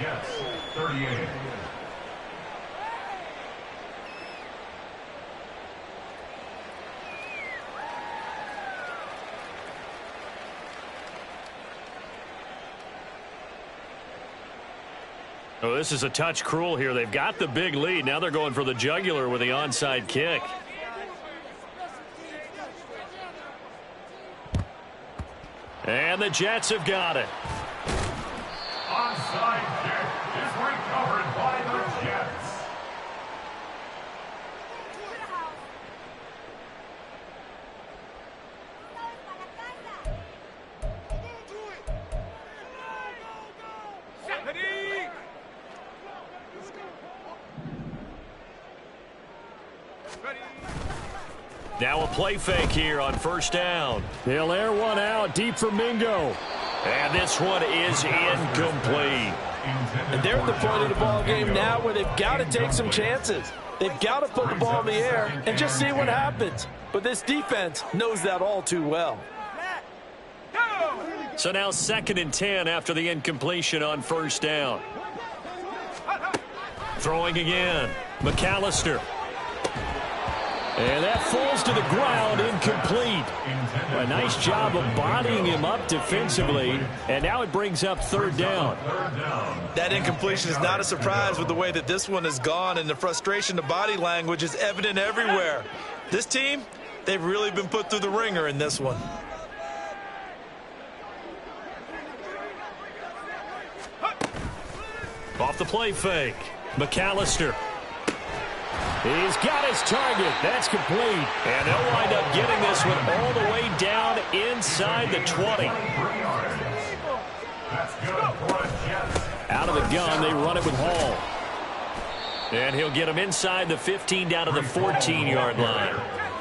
Jets 38. Oh, this is a touch cruel here. They've got the big lead. Now they're going for the jugular with the onside kick. And the Jets have got it. Onside kick is recovered by the Jets. Now a play fake here on first down. They'll air one out deep for Mingo. And this one is incomplete. And they're at the point of the ball game now where they've got to take some chances. They've got to put the ball in the air and just see what happens. But this defense knows that all too well. So now 2nd and 10 after the incompletion on first down. Throwing again. McAllister. And that falls to the ground, incomplete. A nice job of bodying him up defensively, and now it brings up 3rd down. That incompletion is not a surprise with the way that this one has gone, and the frustration, the body language is evident everywhere. This team, they've really been put through the ringer in this one. Off the play fake, McAllister. He's got his target. That's complete. And they'll wind up getting this one all the way down inside the 20. Out of the gun, they run it with Hall. And he'll get him inside the 15 down to the 14-yard line.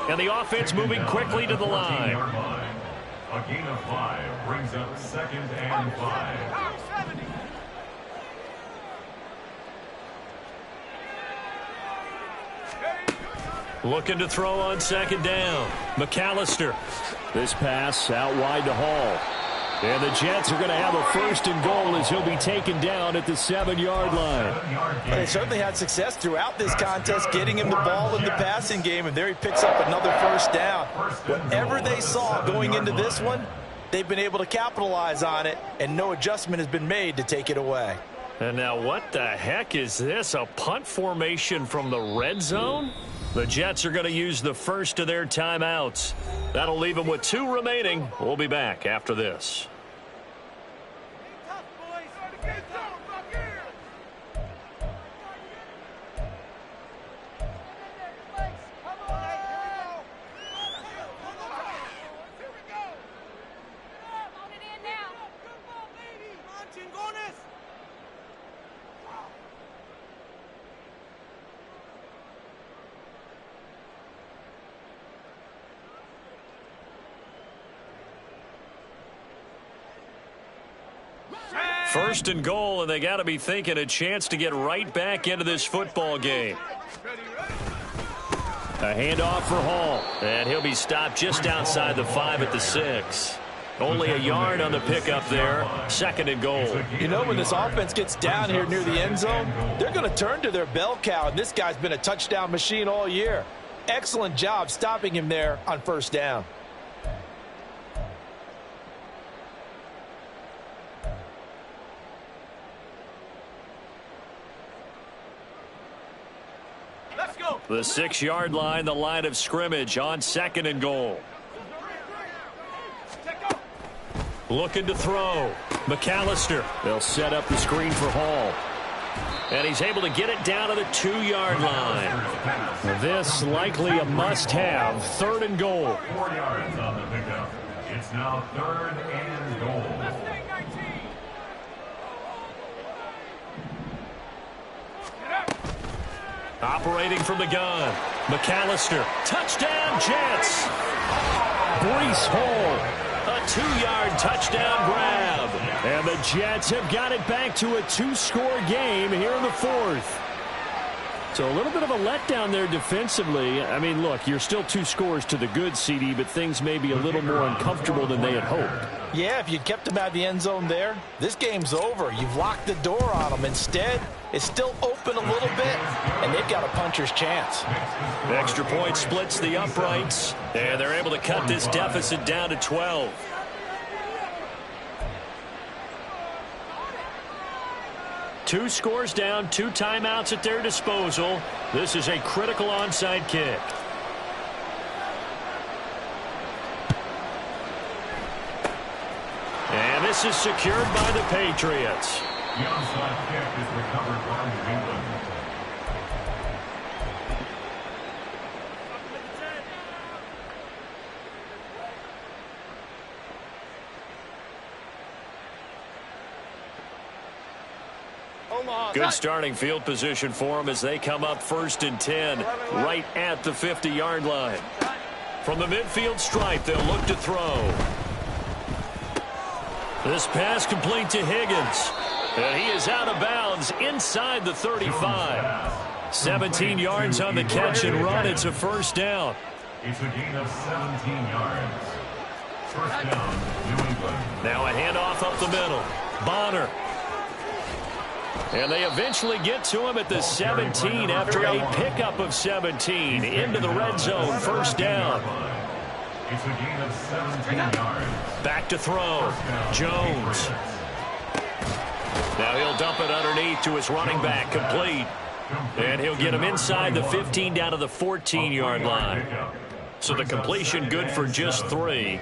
And the offense moving quickly to the line. A gain of 5 brings up 2nd and 5. Looking to throw on 2nd down. McAllister. This pass out wide to Hall. And the Jets are going to have a 1st and goal as he'll be taken down at the 7-yard line. They certainly had success throughout this contest getting him the ball in the passing game, and there he picks up another 1st down. Whatever they saw going into this one, they've been able to capitalize on it, and no adjustment has been made to take it away. And now what the heck is this? A punt formation from the red zone? The Jets are going to use the first of their timeouts. That'll leave them with 2 remaining. We'll be back after this. First and goal, and they got to be thinking a chance to get right back into this football game. A handoff for Hall, and he'll be stopped just outside the 5 at the 6. Only a yard on the pickup there. 2nd and goal. You know, when this offense gets down here near the end zone, they're going to turn to their bell cow, and this guy's been a touchdown machine all year. Excellent job stopping him there on 1st down. The 6-yard line, the line of scrimmage on 2nd and goal. Looking to throw. McAllister. They'll set up the screen for Hall. And he's able to get it down to the 2-yard line. This likely a must-have. 3rd and goal. 4 yards on the pickup. It's now 3rd and goal. Operating from the gun. McAllister. Touchdown, Jets. Breece Hall. A 2-yard touchdown grab. And the Jets have got it back to a 2-score game here in the 4th. So a little bit of a letdown there defensively. I mean, look, you're still 2 scores to the good, CD, but things may be a little more uncomfortable than they had hoped. Yeah, if you kept them out of the end zone there, this game's over. You've locked the door on them. Instead, it's still open a little bit, and they've got a puncher's chance. The extra point splits the uprights, and they're able to cut this deficit down to 12. Two scores down, 2 timeouts at their disposal. This is a critical onside kick. And this is secured by the Patriots. The onside kick is recovered by New England. Good starting field position for them as they come up 1st and 10 right at the 50-yard line. From the midfield stripe, they'll look to throw. This pass complete to Higgins. And he is out of bounds inside the 35. 17 yards on the catch and run. It's a 1st down. It's a gain of 17 yards. 1st down, New England. Now a handoff up the middle. Bonner. And they eventually get to him at the 17 after a pickup of 17 into the red zone. 1st down. It's a gain of 17 yards. Back to throw. Jones. Now he'll dump it underneath to his running back. Complete. And he'll get him inside the 15 down to the 14-yard line. So the completion good for just 3.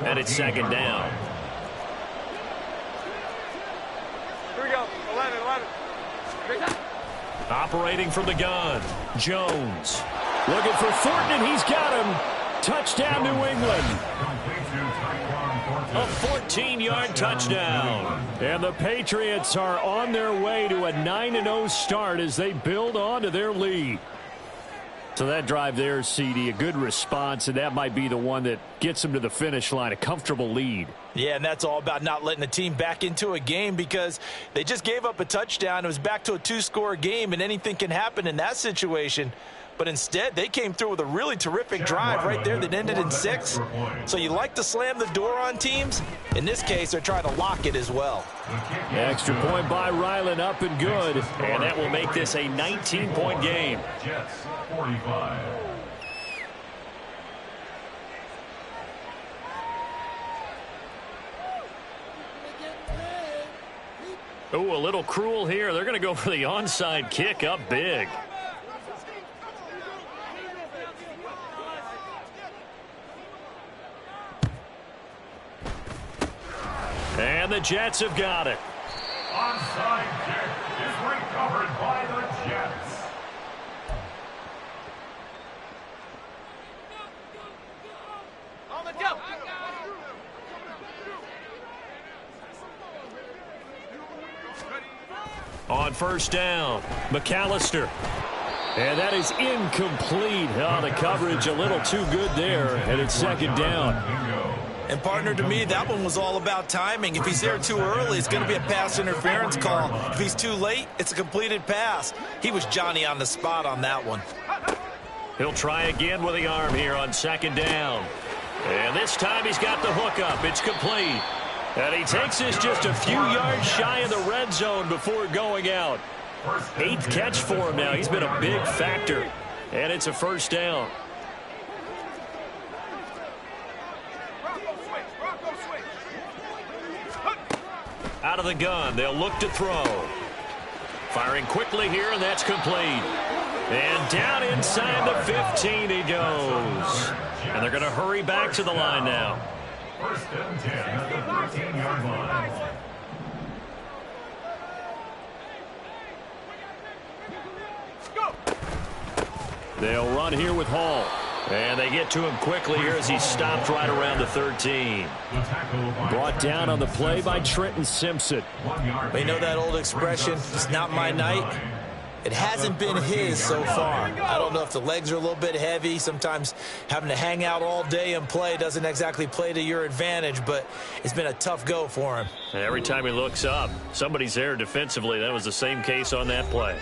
And it's 2nd down. Operating from the gun. Jones. Looking for Thornton, and he's got him. Touchdown, New England. A 14-yard touchdown. And the Patriots are on their way to a 9-0 start as they build on to their lead. So that drive there, CD, a good response, and that might be the one that gets them to the finish line, a comfortable lead. Yeah, and that's all about not letting the team back into a game because they just gave up a touchdown. It was back to a 2-score game, and anything can happen in that situation. But instead, they came through with a really terrific drive right there that ended in 6. So you like to slam the door on teams. In this case, they're trying to lock it as well. Extra point by Ryland, up and good. And that will make this a 19-point game. Jets 45. Oh, a little cruel here. They're going to go for the onside kick up big. And the Jets have got it. Onside kick is recovered by the Jets. On the jump. On 1st down, McAllister. And that is incomplete. Oh, the coverage a little too good there, and it's 2nd down. And, partner, to me, that one was all about timing. If he's there too early, it's going to be a pass interference call. If he's too late, it's a completed pass. He was Johnny on the spot on that one. He'll try again with the arm here on 2nd down. And this time he's got the hook up. It's complete. And he takes this just a few yards shy of the red zone before going out. 8th catch for him now. He's been a big factor. And it's a 1st down. Out of the gun, they'll look to throw. Firing quickly here, and that's complete. And down inside the 15 he goes. And they're going to hurry back to the line now. 1st and 10 at the 13-yard line. They'll run here with Hall. And they get to him quickly here as he stopped right around the 13. Brought down on the play by Trenton Simpson. We know that old expression, it's not my night. It hasn't been his so far. I don't know if the legs are a little bit heavy. Sometimes having to hang out all day and play doesn't exactly play to your advantage, but it's been a tough go for him. And every time he looks up, somebody's there defensively. That was the same case on that play.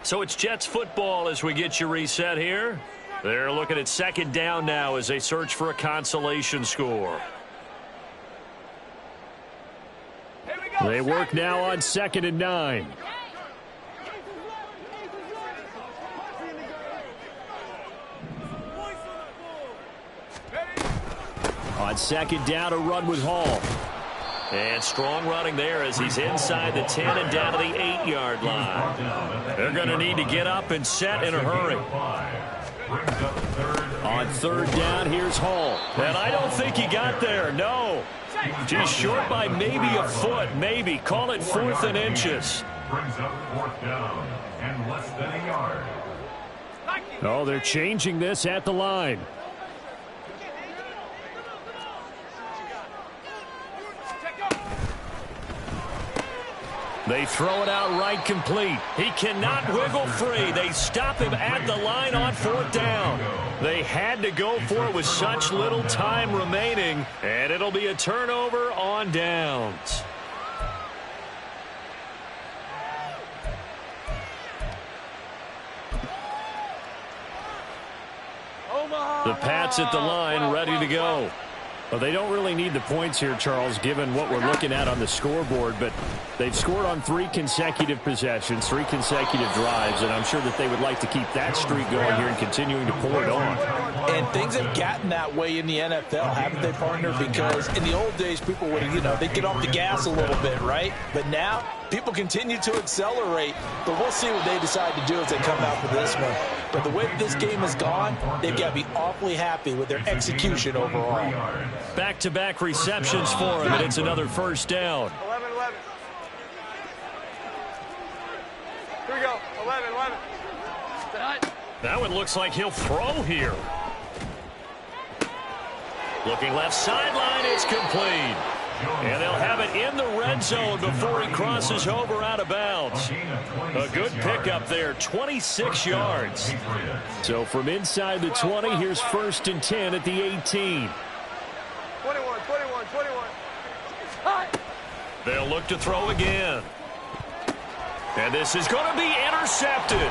So it's Jets football as we get you reset here. They're looking at second down now as they search for a consolation score. They work now on 2nd and 9. On 2nd down, a run with Hall. And strong running there as he's inside the 10 and down to the 8-yard line. They're going to need to get up and set in a hurry. On 3rd down, here's Hall. And I don't think he got there, no. He's short by maybe a foot, maybe. Call it 4th and inches. Brings up 4th down and less than a yard. Oh, they're changing this at the line. They throw it out right complete. He cannot wiggle free. They stop him at the line on 4th down. They had to go for it with such little time remaining, and it'll be a turnover on downs. The Pats at the line, ready to go. Well, they don't really need the points here, Charles, given what we're looking at on the scoreboard, but they've scored on 3 consecutive possessions, 3 consecutive drives, and I'm sure that they would like to keep that streak going here and continuing to pull it on. And things have gotten that way in the NFL, haven't they, partner? Because in the old days, people would, they'd get off the gas a little bit, right? But now, people continue to accelerate, but we'll see what they decide to do as they come out for this one. But the way this game has gone, they've got to be awfully happy with their execution overall. Back-to-back receptions for him, and it's another 1st down. 11. Here we go. 11. Now it looks like he'll throw here. Looking left sideline, it's complete. And they'll have it in the red zone before he crosses over out of bounds. A good pickup there, 26 yards. So from inside the 20, here's 1st and 10 at the 18. 21. They'll look to throw again. And this is going to be intercepted.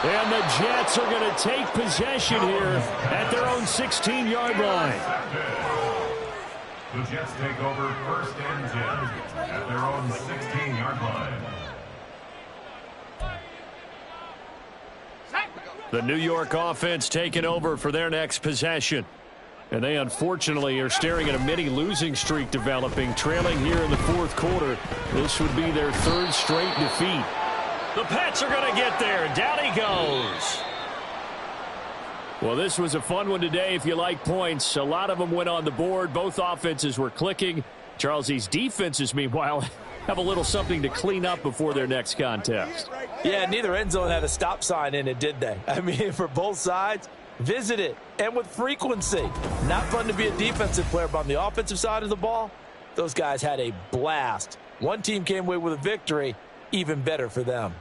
And the Jets are going to take possession here at their own 16-yard line. The Jets take over 1st and 10 at their own 16-yard line. The New York offense taking over for their next possession. And they unfortunately are staring at a mini losing streak developing, trailing here in the 4th quarter. This would be their 3rd straight defeat. The Pats are going to get there. Down he goes. Well, this was a fun one today if you like points. A lot of them went on the board. Both offenses were clicking. Charles, these defenses, meanwhile, have a little something to clean up before their next contest. Yeah, neither end zone had a stop sign in it, did they? I mean, for both sides, visit it, and with frequency. Not fun to be a defensive player, but on the offensive side of the ball, those guys had a blast. One team came away with a victory, even better for them.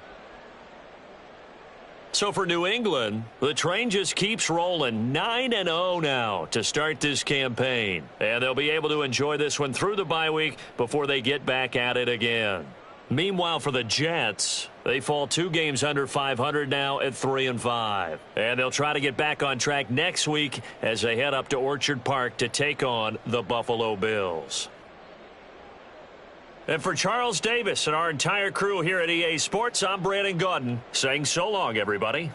So for New England, the train just keeps rolling. 9-0 now to start this campaign. And they'll be able to enjoy this one through the bye week before they get back at it again. Meanwhile, for the Jets, they fall 2 games under 500 now at 3-5. And they'll try to get back on track next week as they head up to Orchard Park to take on the Buffalo Bills. And for Charles Davis and our entire crew here at EA Sports, I'm Brandon Gaudin saying so long, everybody.